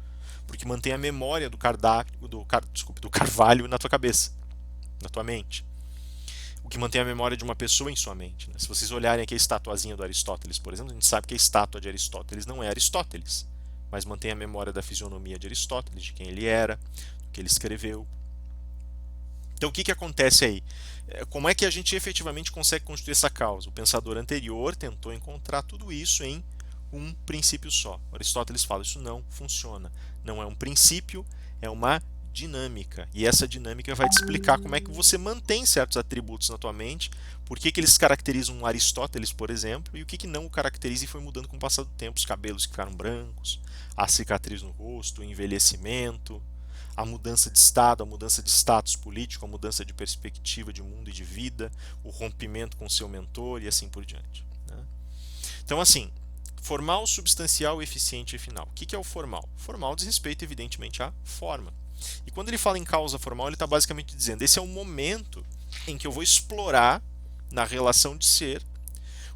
Porque mantém a memória do carvalho na tua cabeça, na tua mente. O que mantém a memória de uma pessoa em sua mente. Né? Se vocês olharem aqui a estatuazinha do Aristóteles, por exemplo, a gente sabe que a estátua de Aristóteles não é Aristóteles, mas mantém a memória da fisionomia de Aristóteles, de quem ele era, do que ele escreveu. Então o que acontece aí? Como é que a gente efetivamente consegue construir essa causa? O pensador anterior tentou encontrar tudo isso em um princípio só. Aristóteles fala, isso não funciona. Não é um princípio, é uma dinâmica. E essa dinâmica vai te explicar como é que você mantém certos atributos na tua mente, por que eles caracterizam um Aristóteles, por exemplo, e o que não o caracteriza e foi mudando com o passar do tempo. Os cabelos que ficaram brancos, a cicatriz no rosto, o envelhecimento, a mudança de estado, a mudança de status político, a mudança de perspectiva de mundo e de vida, o rompimento com seu mentor e assim por diante. Né? Então, assim, formal, substancial, eficiente e final. O que é o formal? Formal diz respeito, evidentemente, à forma. E quando ele fala em causa formal, ele está basicamente dizendo: esse é o momento em que eu vou explorar, na relação de ser,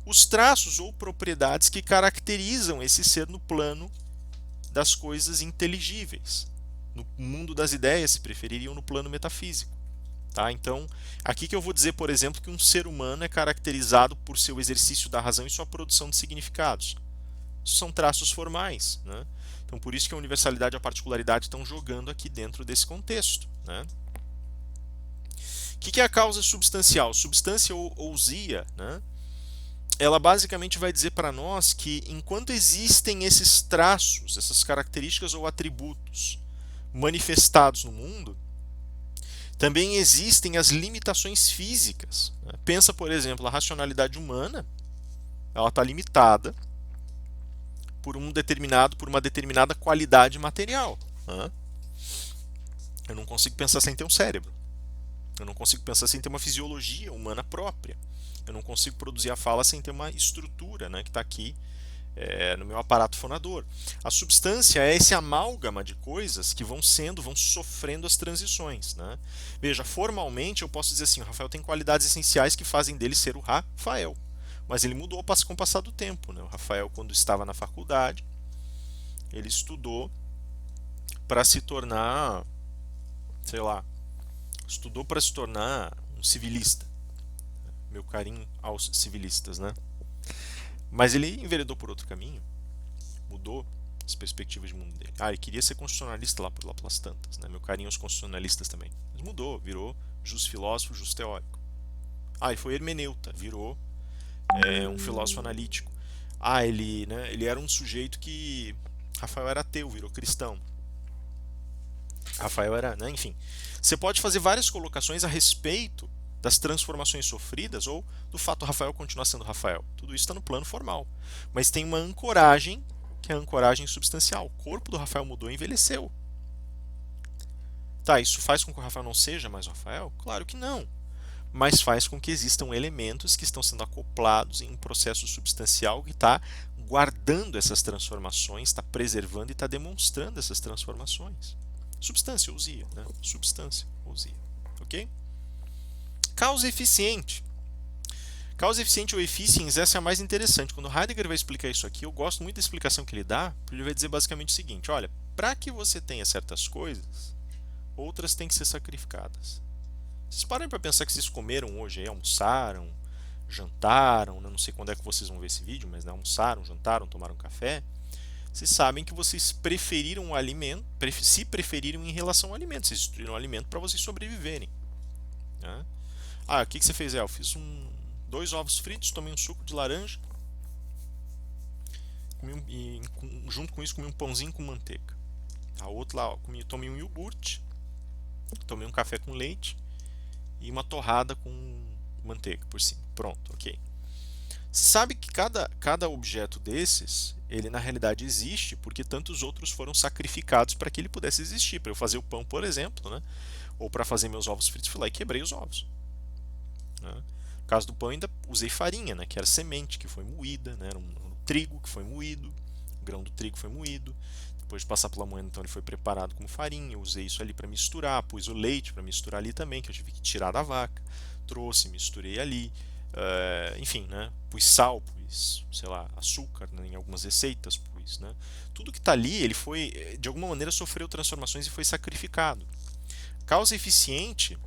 os traços ou propriedades que caracterizam esse ser no plano das coisas inteligíveis, no mundo das ideias, se prefeririam, no plano metafísico. Tá? Então, aqui que eu vou dizer, por exemplo, que um ser humano é caracterizado por seu exercício da razão e sua produção de significados. São traços formais. Né? Então, por isso que a universalidade e a particularidade estão jogando aqui dentro desse contexto. Né? O que é a causa substancial? Substância ou ousia, né? Ela basicamente vai dizer para nós que enquanto existem esses traços, essas características ou atributos manifestados no mundo, também existem as limitações físicas. Né? Pensa, por exemplo, a racionalidade humana, ela está limitada por uma determinada qualidade material. Né? Eu não consigo pensar sem ter um cérebro. Eu não consigo pensar sem ter uma fisiologia humana própria. Eu não consigo produzir a fala sem ter uma estrutura, né, que está aqui no meu aparato fonador. A substância é esse amálgama de coisas que vão sofrendo as transições. Né? Veja, formalmente eu posso dizer assim, o Rafael tem qualidades essenciais que fazem dele ser o Rafael. Mas ele mudou com o passar do tempo. Né? O Rafael, quando estava na faculdade, ele estudou para se tornar, sei lá, estudou para se tornar um civilista. Meu carinho aos civilistas, né? Mas ele enveredou por outro caminho, mudou as perspectivas de mundo dele. Ele queria ser constitucionalista lá por lá pelas tantas, né? Meu carinho aos constitucionalistas também. Mas mudou, virou justo filósofo, justo teórico. E foi hermeneuta, virou um filósofo analítico. Ele era um sujeito que... Rafael era ateu, virou cristão. Rafael era, né? Enfim. Você pode fazer várias colocações a respeito das transformações sofridas ou do fato de Rafael continuar sendo Rafael. Tudo isso está no plano formal. Mas tem uma ancoragem, que é a ancoragem substancial. O corpo do Rafael mudou e envelheceu. Isso faz com que o Rafael não seja mais o Rafael? Claro que não. Mas faz com que existam elementos que estão sendo acoplados em um processo substancial que está guardando essas transformações, está preservando e está demonstrando essas transformações. Substância, ousia, né? Substância, ousia. Ok? Causa eficiente. Causa eficiente ou efficiens, essa é a mais interessante. Quando Heidegger vai explicar isso aqui, eu gosto muito da explicação que ele dá, porque ele vai dizer basicamente o seguinte: olha, para que você tenha certas coisas, outras têm que ser sacrificadas. Vocês parem para pensar que vocês comeram hoje, aí, almoçaram, jantaram, não sei quando é que vocês vão ver esse vídeo, mas almoçaram, jantaram, tomaram café. Vocês sabem que vocês preferiram o alimento, se preferiram em relação ao alimento, vocês destruíram o alimento para vocês sobreviverem. Né? O que você fez? Eu fiz 2 ovos fritos, tomei um suco de laranja, junto com isso comi um pãozinho com manteiga. Outro lá, tomei um iogurte, tomei um café com leite e uma torrada com manteiga por cima. Pronto, ok. Sabe que cada objeto desses, ele na realidade existe porque tantos outros foram sacrificados para que ele pudesse existir. Para eu fazer o pão, por exemplo, né? Ou para fazer meus ovos fritos, fui lá e quebrei os ovos. Né? No caso do pão, ainda usei farinha, né? Que era semente, que foi moída, né? Era um trigo que foi moído, o grão do trigo foi moído. Depois de passar pela moenda, então ele foi preparado como farinha. Eu usei isso ali para misturar, pus o leite para misturar ali também, que eu tive que tirar da vaca. Trouxe, misturei ali. Enfim, né? Pus sal, pus, sei lá, açúcar, né? Em algumas receitas, pus, né? Tudo que está ali, ele foi, de alguma maneira, sofreu transformações e foi sacrificado. Causa eficiente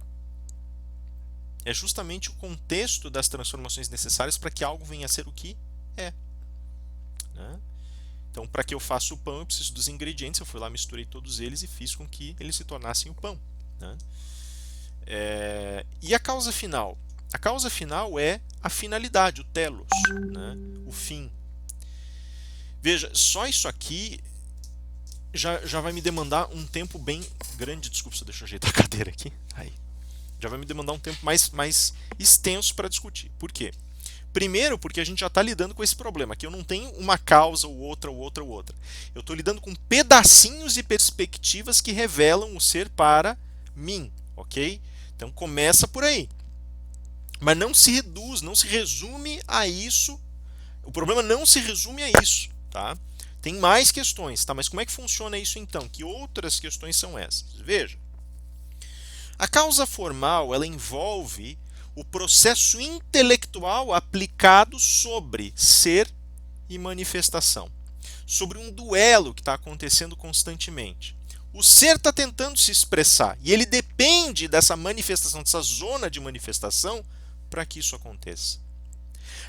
é justamente o contexto das transformações necessárias para que algo venha a ser o que é. Né? Então, para que eu faça o pão, eu preciso dos ingredientes. Eu fui lá, misturei todos eles e fiz com que eles se tornassem o pão. Né? E a causa final? A causa final é a finalidade, o telos, né? O fim. Veja, só isso aqui já vai me demandar um tempo bem grande. Desculpa, só deixa eu ajeitar a cadeira aqui. Aí. Já vai me demandar um tempo mais extenso para discutir. Por quê? Primeiro, porque a gente já está lidando com esse problema, que eu não tenho uma causa ou outra, ou outra, ou outra. Eu estou lidando com pedacinhos e perspectivas que revelam o ser para mim, ok? Então começa por aí. Mas não se reduz, não se resume a isso. O problema não se resume a isso, tá? Tem mais questões, tá? Mas como é que funciona isso então? Que outras questões são essas? Veja. A causa formal, ela envolve o processo intelectual aplicado sobre ser e manifestação, sobre um duelo que está acontecendo constantemente. O ser está tentando se expressar e ele depende dessa manifestação, dessa zona de manifestação, para que isso aconteça.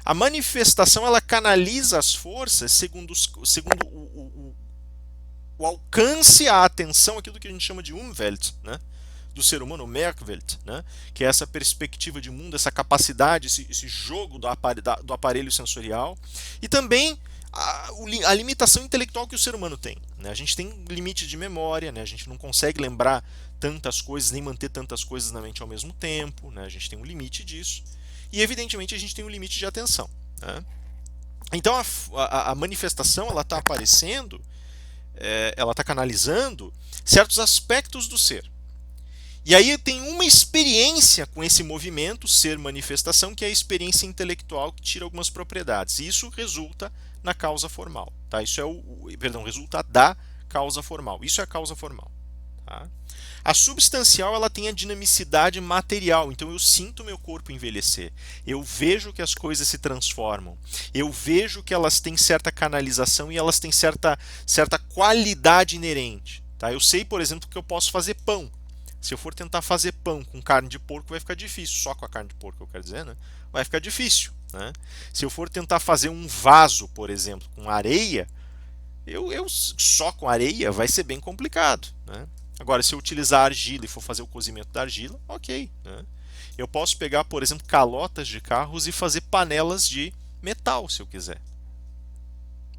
A manifestação ela canaliza as forças segundo o alcance, a atenção, aquilo que a gente chama de Umwelt, né? Do ser humano, o Merkwelt, né? Que é essa perspectiva de mundo, essa capacidade, esse jogo do aparelho sensorial, e também a limitação intelectual que o ser humano tem. Né? A gente tem limite de memória, né? A gente não consegue lembrar tantas coisas, nem manter tantas coisas na mente ao mesmo tempo, né? A gente tem um limite disso, e evidentemente a gente tem um limite de atenção. Né? Então a manifestação ela está aparecendo, ela está canalizando certos aspectos do ser. E aí tem uma experiência com esse movimento, ser manifestação, que é a experiência intelectual que tira algumas propriedades. E isso resulta na causa formal. Tá? Isso é resulta da causa formal. Isso é a causa formal. Tá? A substancial ela tem a dinamicidade material, então eu sinto meu corpo envelhecer. Eu vejo que as coisas se transformam. Eu vejo que elas têm certa canalização e elas têm certa qualidade inerente. Tá? Eu sei, por exemplo, que eu posso fazer pão. Se eu for tentar fazer pão com carne de porco, vai ficar difícil. Só com a carne de porco, eu quero dizer, né? Vai ficar difícil. Né? Se eu for tentar fazer um vaso, por exemplo, com areia, Eu só com areia vai ser bem complicado, né? Agora, se eu utilizar argila e for fazer o cozimento da argila, ok, né? Eu posso pegar, por exemplo, calotas de carros e fazer panelas de metal, se eu quiser,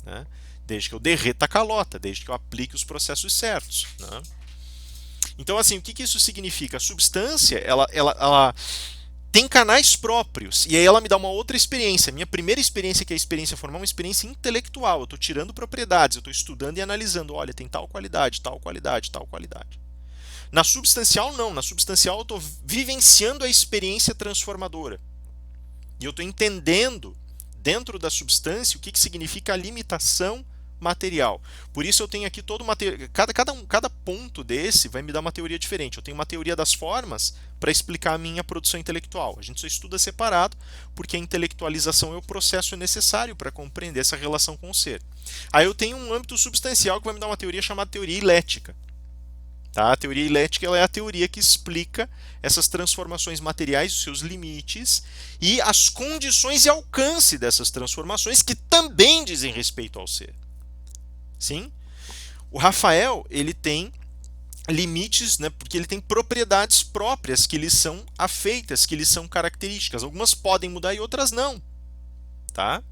né? Desde que eu derreta a calota, desde que eu aplique os processos certos, né? Então, assim, o que que isso significa? A substância, ela tem canais próprios, e aí ela me dá uma outra experiência. Minha primeira experiência, que é a experiência formal, é uma experiência intelectual. Eu estou tirando propriedades, eu estou estudando e analisando. Olha, tem tal qualidade, tal qualidade, tal qualidade. Na substancial, não. Na substancial, eu estou vivenciando a experiência transformadora. E eu estou entendendo, dentro da substância, o que que significa a limitação material. Por isso eu tenho aqui todo uma cada ponto desse vai me dar uma teoria diferente. Eu tenho uma teoria das formas para explicar a minha produção intelectual. A gente só estuda separado porque a intelectualização é o processo necessário para compreender essa relação com o ser. Aí eu tenho um âmbito substancial que vai me dar uma teoria chamada teoria ilética. Tá? A teoria ilética ela é a teoria que explica essas transformações materiais, os seus limites e as condições e alcance dessas transformações que também dizem respeito ao ser. Sim? O Rafael, ele tem limites, né, porque ele tem propriedades próprias que lhe são afeitas, que lhe são características. Algumas podem mudar e outras não. Tá?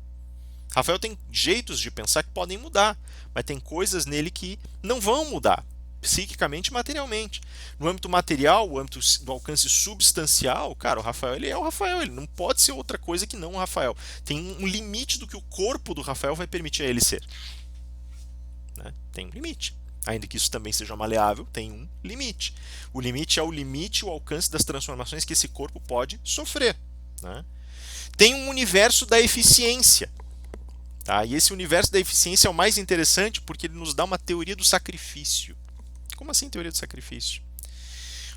Rafael tem jeitos de pensar que podem mudar, mas tem coisas nele que não vão mudar, psiquicamente e materialmente. No âmbito material, o âmbito do alcance substancial, cara, o Rafael ele é o Rafael, ele não pode ser outra coisa que não o Rafael. Tem um limite do que o corpo do Rafael vai permitir a ele ser. Né? Tem um limite. Ainda que isso também seja maleável, tem um limite. O limite é o limite, o alcance das transformações que esse corpo pode sofrer. Né? Tem um universo da eficiência. Tá? E esse universo da eficiência é o mais interessante porque ele nos dá uma teoria do sacrifício. Como assim teoria do sacrifício?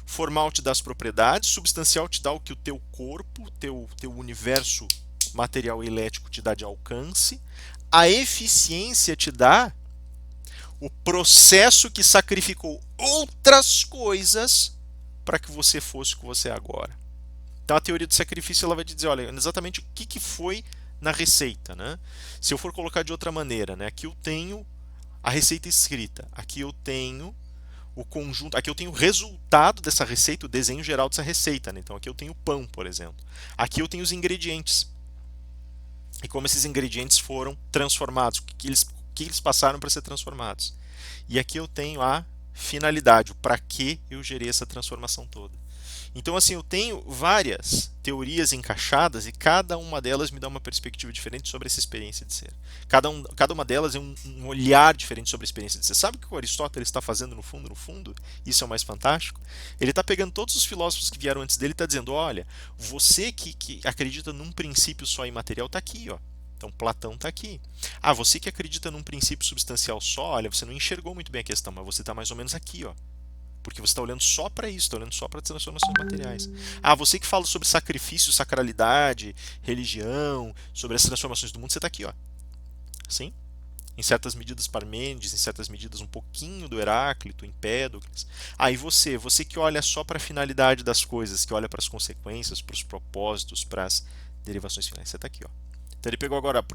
Formal te dá as propriedades, substancial te dá o que o teu corpo, teu universo material e elétrico te dá de alcance. A eficiência te dá o processo que sacrificou outras coisas para que você fosse o que você é agora. Então a teoria do sacrifício ela vai te dizer, olha, exatamente o que foi na receita, né? Se eu for colocar de outra maneira, né? Aqui eu tenho a receita escrita, aqui eu tenho o conjunto, aqui eu tenho o resultado dessa receita, o desenho geral dessa receita, né? Então aqui eu tenho o pão, por exemplo. Aqui eu tenho os ingredientes. E como esses ingredientes foram transformados, o que eles passaram para ser transformados. E aqui eu tenho a finalidade, o para que eu gerei essa transformação toda. Então, assim, eu tenho várias teorias encaixadas e cada uma delas me dá uma perspectiva diferente sobre essa experiência de ser. Cada uma delas é um olhar diferente sobre a experiência de ser. Sabe o que o Aristóteles está fazendo no fundo? No fundo, isso é o mais fantástico. Ele está pegando todos os filósofos que vieram antes dele e está dizendo, olha, você que acredita num princípio só imaterial está aqui, ó. Então Platão está aqui. Ah, você que acredita num princípio substancial só, olha, você não enxergou muito bem a questão, mas você está mais ou menos aqui, ó. Porque você está olhando só para isso, está olhando só para as transformações materiais. Ah, você que fala sobre sacrifício, sacralidade, religião, sobre as transformações do mundo, você está aqui, ó. Sim? Em certas medidas Parmênides, em certas medidas um pouquinho do Heráclito, Empédocles. Ah, e você que olha só para a finalidade das coisas, que olha para as consequências, para os propósitos, para as derivações finais, você está aqui, ó. Então ele pegou agora,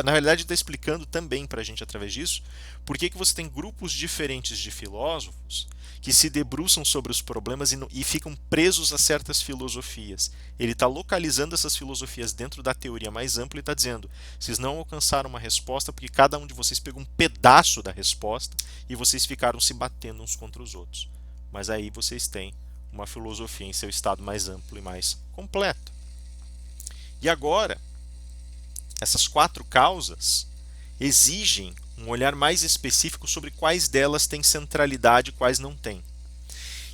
na realidade está explicando também para a gente através disso, por que você tem grupos diferentes de filósofos que se debruçam sobre os problemas e ficam presos a certas filosofias. Ele está localizando essas filosofias dentro da teoria mais ampla e está dizendo, vocês não alcançaram uma resposta porque cada um de vocês pegou um pedaço da resposta e vocês ficaram se batendo uns contra os outros. Mas aí vocês têm uma filosofia em seu estado mais amplo e mais completo. E agora, essas 4 causas exigem um olhar mais específico sobre quais delas têm centralidade e quais não têm.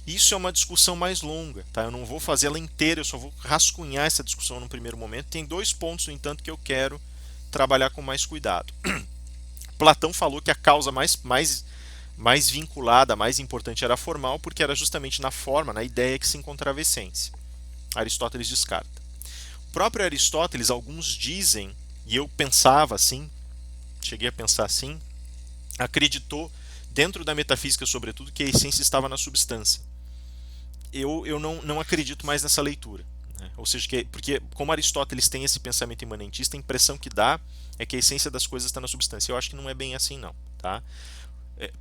Isso é uma discussão mais longa, tá? Eu não vou fazer ela inteira, eu só vou rascunhar essa discussão no primeiro momento. Tem 2 pontos, no entanto, que eu quero trabalhar com mais cuidado. Platão falou que a causa mais vinculada, mais importante era a formal, porque era justamente na forma, na ideia que se encontrava a essência. Aristóteles descarta. O próprio Aristóteles, alguns dizem, e eu pensava assim, cheguei a pensar assim, acreditou, dentro da metafísica sobretudo, que a essência estava na substância. Eu não acredito mais nessa leitura. né? Ou seja, porque como Aristóteles tem esse pensamento imanentista, a impressão que dá é que a essência das coisas está na substância. Eu acho que não é bem assim, não. Tá?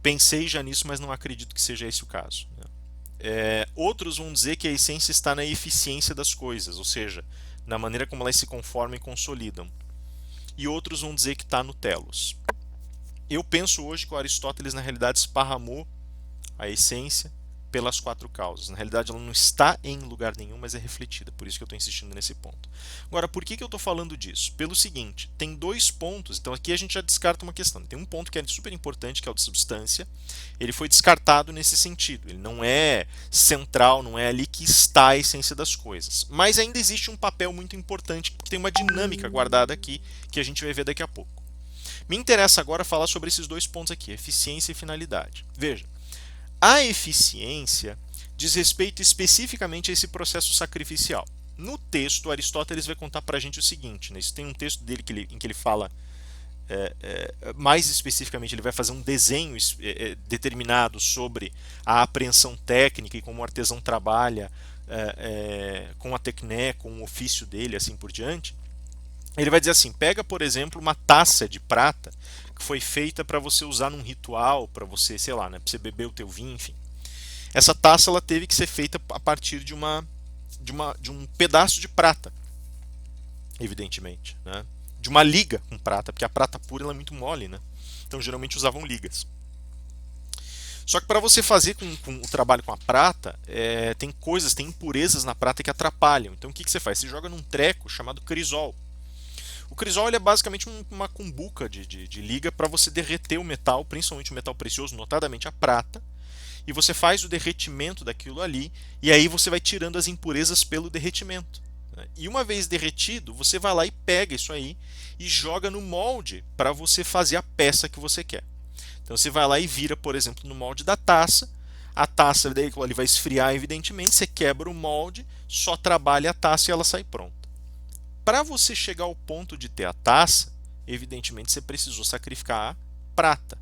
Pensei já nisso, mas não acredito que seja esse o caso, né? Outros vão dizer que a essência está na eficiência das coisas, ou seja, na maneira como elas se conformam e consolidam. E outros vão dizer que está no telos. Eu penso hoje que o Aristóteles, na realidade, esparramou a essência pelas quatro causas. Na realidade, ela não está em lugar nenhum, mas é refletida. Por isso que eu estou insistindo nesse ponto. Agora, por que eu estou falando disso? Pelo seguinte, tem dois pontos. Então, aqui a gente já descarta uma questão. Tem um ponto que é super importante, que é o de substância. Ele foi descartado nesse sentido. Ele não é central, não é ali que está a essência das coisas. Mas ainda existe um papel muito importante, porque tem uma dinâmica guardada aqui, que a gente vai ver daqui a pouco. Me interessa agora falar sobre esses dois pontos aqui, eficiência e finalidade. Veja, a eficiência diz respeito especificamente a esse processo sacrificial. No texto, Aristóteles vai contar para a gente o seguinte, né? Isso tem um texto dele em que ele fala mais especificamente, ele vai fazer um desenho determinado sobre a apreensão técnica e como o artesão trabalha com a tecné, com o ofício dele, assim por diante. Ele vai dizer assim, pega, por exemplo, uma taça de prata que foi feita para você usar num ritual, para você, sei lá, né, para você beber o teu vinho, enfim. Essa taça ela teve que ser feita a partir de um pedaço de prata, evidentemente, né? De uma liga com prata, porque a prata pura ela é muito mole, né? Então geralmente usavam ligas. Só que para você fazer com o trabalho com a prata, tem coisas, tem impurezas na prata que atrapalham. Então o que você faz? Você joga num treco chamado crisol. O crisol ele é basicamente uma cumbuca de liga para você derreter o metal, principalmente o metal precioso, notadamente a prata, e você faz o derretimento daquilo ali, e aí você vai tirando as impurezas pelo derretimento. E uma vez derretido, você vai lá e pega isso aí e joga no molde para você fazer a peça que você quer. Então você vai lá e vira, por exemplo, no molde da taça. A taça daí ele vai esfriar, evidentemente, você quebra o molde, só trabalha a taça e ela sai pronta. Para você chegar ao ponto de ter a taça, evidentemente você precisou sacrificar a prata.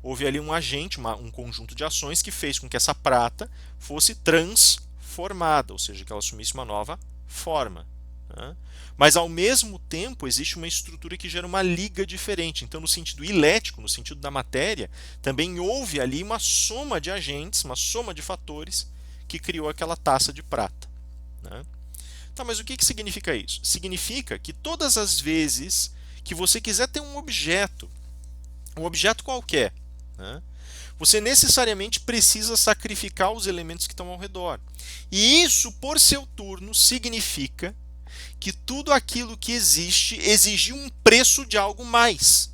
Houve ali um agente, um conjunto de ações que fez com que essa prata fosse transformada, ou seja, que ela assumisse uma nova forma, né? Mas ao mesmo tempo existe uma estrutura que gera uma liga diferente. Então, no sentido ilético, no sentido da matéria, também houve ali uma soma de agentes, uma soma de fatores que criou aquela taça de prata, né? Tá, mas o que significa isso? Significa que todas as vezes que você quiser ter um objeto qualquer, né, você necessariamente precisa sacrificar os elementos que estão ao redor. E isso, por seu turno, significa que tudo aquilo que existe exigiu um preço de algo mais.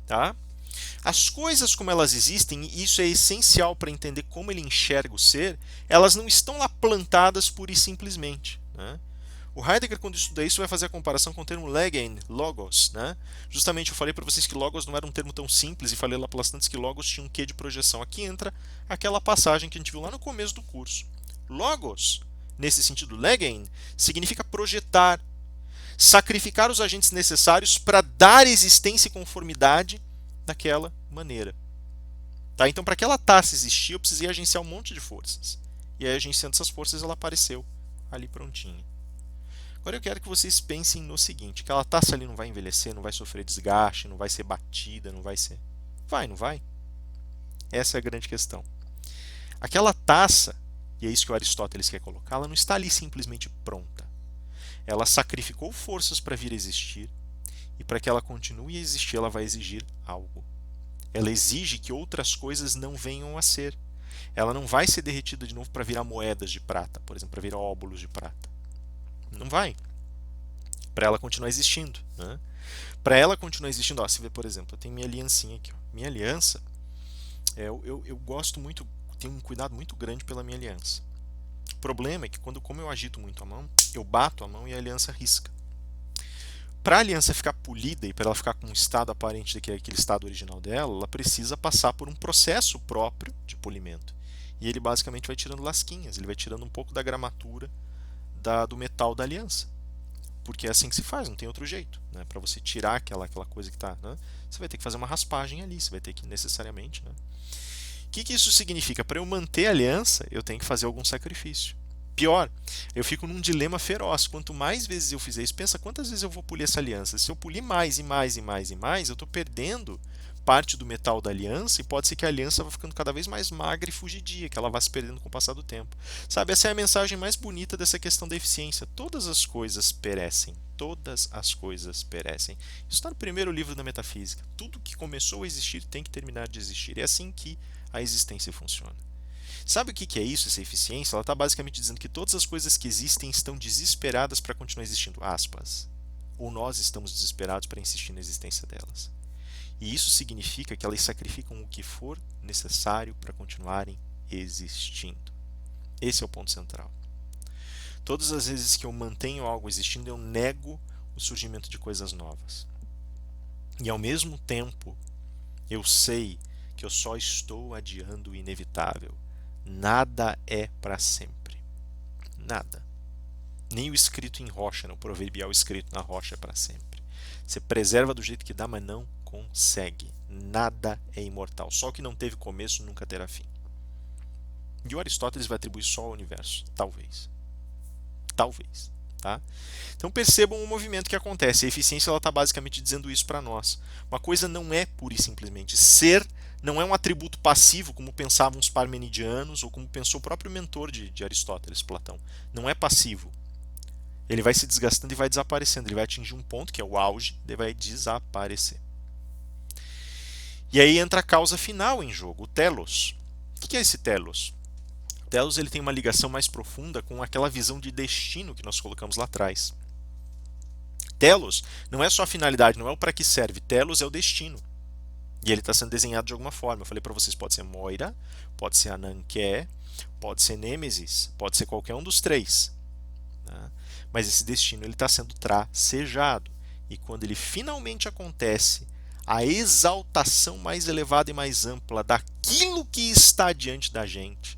Tá? As coisas como elas existem, e isso é essencial para entender como ele enxerga o ser, elas não estão lá plantadas pura e simplesmente, né? O Heidegger, quando estuda isso, vai fazer a comparação com o termo Legen, logos, né? Justamente eu falei para vocês que logos não era um termo tão simples e falei lá pelas tantas que logos tinha um quê de projeção. Aqui entra aquela passagem que a gente viu lá no começo do curso. Logos, nesse sentido, Legen, significa projetar, sacrificar os agentes necessários para dar existência e conformidade daquela maneira. Tá? Então, para aquela taça existir, eu precisei agenciar um monte de forças. E aí, agenciando essas forças, ela apareceu ali prontinha. Agora eu quero que vocês pensem no seguinte: aquela taça ali não vai envelhecer, não vai sofrer desgaste, não vai ser batida, não vai ser... Vai, não vai? Essa é a grande questão. Aquela taça, e é isso que o Aristóteles quer colocar, ela não está ali simplesmente pronta. Ela sacrificou forças para vir a existir, e para que ela continue a existir, ela vai exigir algo. Ela exige que outras coisas não venham a ser. Ela não vai ser derretida de novo para virar moedas de prata, por exemplo, para virar óbulos de prata. Não vai. Para ela continuar existindo, né? Para ela continuar existindo, ó, você vê, por exemplo, eu tenho minha aliancinha aqui. Ó. Minha aliança, eu gosto muito, tenho um cuidado muito grande pela minha aliança. O problema é que como eu agito muito a mão, eu bato a mão e a aliança risca. Para a aliança ficar polida e para ela ficar com um estado aparente daquele estado original dela, ela precisa passar por um processo próprio de polimento. E ele basicamente vai tirando lasquinhas, ele vai tirando um pouco da gramatura do metal da aliança. Porque é assim que se faz, não tem outro jeito. Né? Para você tirar aquela coisa que está... Né? Você vai ter que fazer uma raspagem ali, você vai ter que necessariamente... Né? O que isso significa? Para eu manter a aliança, eu tenho que fazer algum sacrifício. Pior, eu fico num dilema feroz. Quanto mais vezes eu fizer isso, pensa quantas vezes eu vou polir essa aliança. Se eu polir mais e mais e mais e mais, eu estou perdendo parte do metal da aliança e pode ser que a aliança vá ficando cada vez mais magra e fugidia, que ela vá se perdendo com o passar do tempo. Sabe, essa é a mensagem mais bonita dessa questão da eficiência. Todas as coisas perecem. Todas as coisas perecem. Isso está no primeiro livro da Metafísica. Tudo que começou a existir tem que terminar de existir. É assim que a existência funciona. Sabe o que é isso, essa eficiência? Ela está basicamente dizendo que todas as coisas que existem estão desesperadas para continuar existindo, aspas. Ou nós estamos desesperados para insistir na existência delas. E isso significa que elas sacrificam o que for necessário para continuarem existindo. Esse é o ponto central. Todas as vezes que eu mantenho algo existindo, eu nego o surgimento de coisas novas. E ao mesmo tempo, eu sei que eu só estou adiando o inevitável. Nada é para sempre. Nada. Nem o escrito em rocha, o proverbial escrito na rocha é para sempre. Você preserva do jeito que dá, mas não consegue. Nada é imortal. Só o que não teve começo nunca terá fim. E o Aristóteles vai atribuir só ao universo. Talvez. Talvez. Tá? Então percebam o movimento que acontece. A eficiência está basicamente dizendo isso para nós. Uma coisa não é pura e simplesmente ser. Não é um atributo passivo, como pensavam os parmenidianos, ou como pensou o próprio mentor de Aristóteles, Platão. Não é passivo. Ele vai se desgastando e vai desaparecendo. Ele vai atingir um ponto, que é o auge, e vai desaparecer. E aí entra a causa final em jogo, o telos. O que é esse telos? O telos ele tem uma ligação mais profunda com aquela visão de destino que nós colocamos lá atrás. Telos não é só a finalidade, não é o para que serve. Telos é o destino. E ele está sendo desenhado de alguma forma. Eu falei para vocês, pode ser Moira, pode ser Ananké, pode ser Nêmesis, pode ser qualquer um dos três. Né? Mas esse destino ele está sendo tracejado. E quando ele finalmente acontece, a exaltação mais elevada e mais ampla daquilo que está diante da gente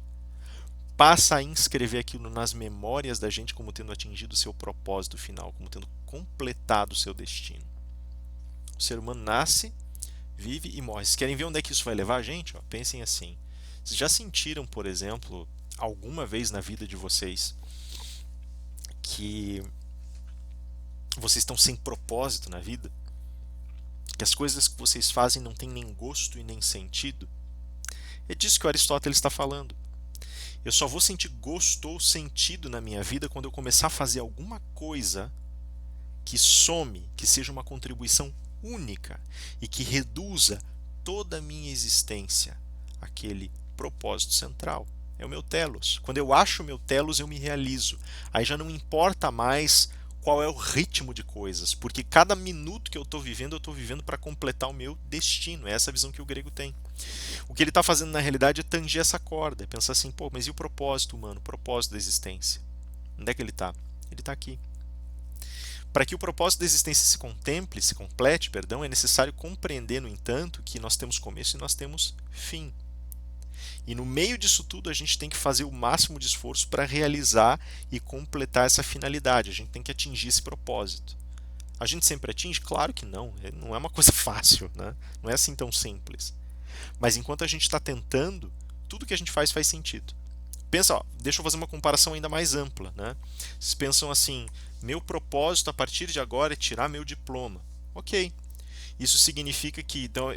passa a inscrever aquilo nas memórias da gente como tendo atingido o seu propósito final, como tendo completado o seu destino. O ser humano nasce, vive e morre. Vocês querem ver onde é que isso vai levar a gente? Ó, pensem assim. Vocês já sentiram, por exemplo, alguma vez na vida de vocês que vocês estão sem propósito na vida? Que as coisas que vocês fazem não têm nem gosto e nem sentido? É disso que o Aristóteles está falando. Eu só vou sentir gosto ou sentido na minha vida quando eu começar a fazer alguma coisa que some, que seja uma contribuição única e que reduza toda a minha existência àquele propósito central. É o meu telos. Quando eu acho o meu telos, eu me realizo. Aí já não importa mais qual é o ritmo de coisas, porque cada minuto que eu estou vivendo para completar o meu destino. É essa a visão que o grego tem. O que ele está fazendo na realidade é tangir essa corda, é pensar assim, pô, mas e o propósito humano, o propósito da existência? Onde é que ele está? Ele está aqui. Para que o propósito da existência se contemple, se complete, perdão, é necessário compreender, no entanto, que nós temos começo e nós temos fim. E no meio disso tudo a gente tem que fazer o máximo de esforço para realizar e completar essa finalidade. A gente tem que atingir esse propósito. A gente sempre atinge? Claro que não. Não é uma coisa fácil, né? Não é assim tão simples. Mas enquanto a gente está tentando, tudo que a gente faz sentido. Pensa, ó, deixa eu fazer uma comparação ainda mais ampla, né? Vocês pensam assim, meu propósito a partir de agora é tirar meu diploma. Ok. Isso significa que, então,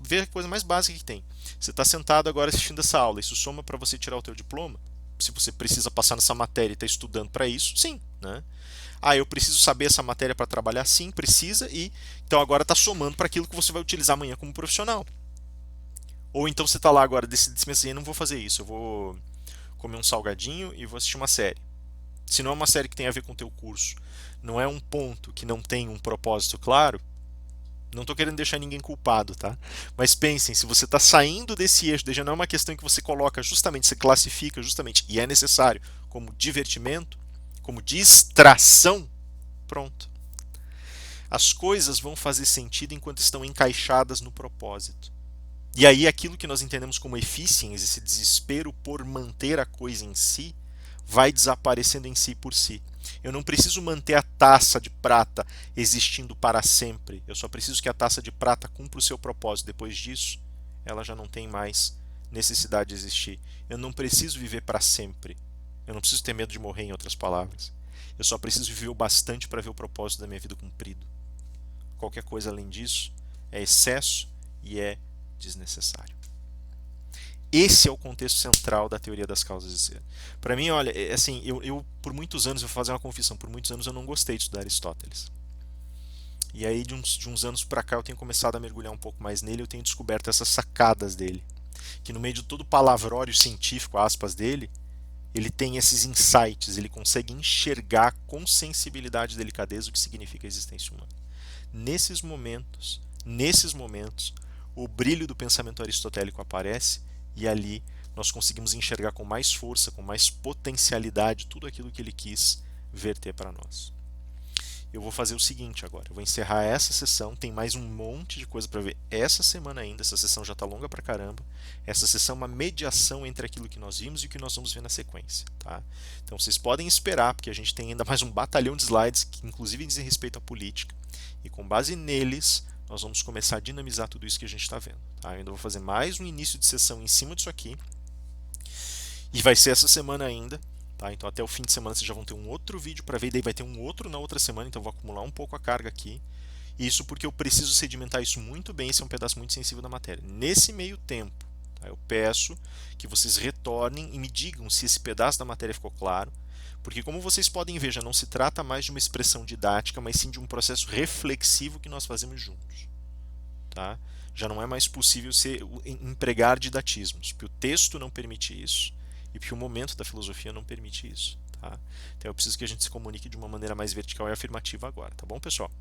vê a coisa mais básica que tem. Você está sentado agora assistindo essa aula, isso soma para você tirar o teu diploma? Se você precisa passar nessa matéria e está estudando para isso, sim, né? Ah, eu preciso saber essa matéria para trabalhar? Sim, precisa, e então agora está somando para aquilo que você vai utilizar amanhã como profissional. Ou então você está lá agora, decide assim, não vou fazer isso, eu vou comer um salgadinho e vou assistir uma série. Se não é uma série que tem a ver com o teu curso, não é um ponto que não tem um propósito claro, não estou querendo deixar ninguém culpado, tá? Mas pensem, se você está saindo desse eixo, já não é uma questão que você coloca justamente, você classifica justamente, e é necessário, como divertimento, como distração, pronto. As coisas vão fazer sentido enquanto estão encaixadas no propósito. E aí aquilo que nós entendemos como eficiência, esse desespero por manter a coisa em si, vai desaparecendo em si por si. Eu não preciso manter a taça de prata existindo para sempre. Eu só preciso que a taça de prata cumpra o seu propósito. Depois disso, ela já não tem mais necessidade de existir. Eu não preciso viver para sempre. Eu não preciso ter medo de morrer, em outras palavras. Eu só preciso viver o bastante para ver o propósito da minha vida cumprido. Qualquer coisa além disso é excesso e é desnecessário. Esse é o contexto central da teoria das causas de ser. Para mim, olha, assim, eu por muitos anos, eu vou fazer uma confissão, por muitos anos eu não gostei de estudar Aristóteles. E aí, de uns anos para cá, eu tenho começado a mergulhar um pouco mais nele, eu tenho descoberto essas sacadas dele. Que no meio de todo o palavrório científico, aspas, dele, ele tem esses insights, ele consegue enxergar com sensibilidade e delicadeza o que significa a existência humana. Nesses momentos, o brilho do pensamento aristotélico aparece e ali nós conseguimos enxergar com mais força, com mais potencialidade tudo aquilo que ele quis verter para nós. Eu vou fazer o seguinte agora, eu vou encerrar essa sessão, tem mais um monte de coisa para ver essa semana ainda, essa sessão já está longa pra caramba. Essa sessão é uma mediação entre aquilo que nós vimos e o que nós vamos ver na sequência, tá? Então vocês podem esperar, porque a gente tem ainda mais um batalhão de slides que inclusive dizem respeito à política, e com base neles nós vamos começar a dinamizar tudo isso que a gente está vendo, tá? Eu ainda vou fazer mais um início de sessão em cima disso aqui, e vai ser essa semana ainda. Tá? Então até o fim de semana vocês já vão ter um outro vídeo para ver, e daí vai ter um outro na outra semana, então eu vou acumular um pouco a carga aqui. Isso porque eu preciso sedimentar isso muito bem, esse é um pedaço muito sensível da matéria. Nesse meio tempo, tá? Eu peço que vocês retornem e me digam se esse pedaço da matéria ficou claro, porque como vocês podem ver, já não se trata mais de uma expressão didática, mas sim de um processo reflexivo que nós fazemos juntos. Tá? Já não é mais possível empregar didatismos, porque o texto não permite isso e porque o momento da filosofia não permite isso. Tá? Então eu preciso que a gente se comunique de uma maneira mais vertical e afirmativa agora, tá bom, pessoal?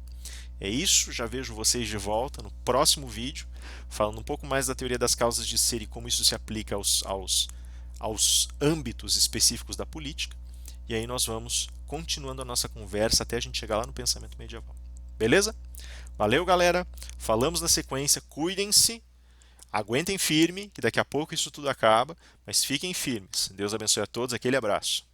É isso, já vejo vocês de volta no próximo vídeo, falando um pouco mais da teoria das causas de ser e como isso se aplica aos âmbitos específicos da política, e aí nós vamos continuando a nossa conversa até a gente chegar lá no pensamento medieval. Beleza? Valeu, galera. Falamos na sequência. Cuidem-se. Aguentem firme, que daqui a pouco isso tudo acaba. Mas fiquem firmes. Deus abençoe a todos. Aquele abraço.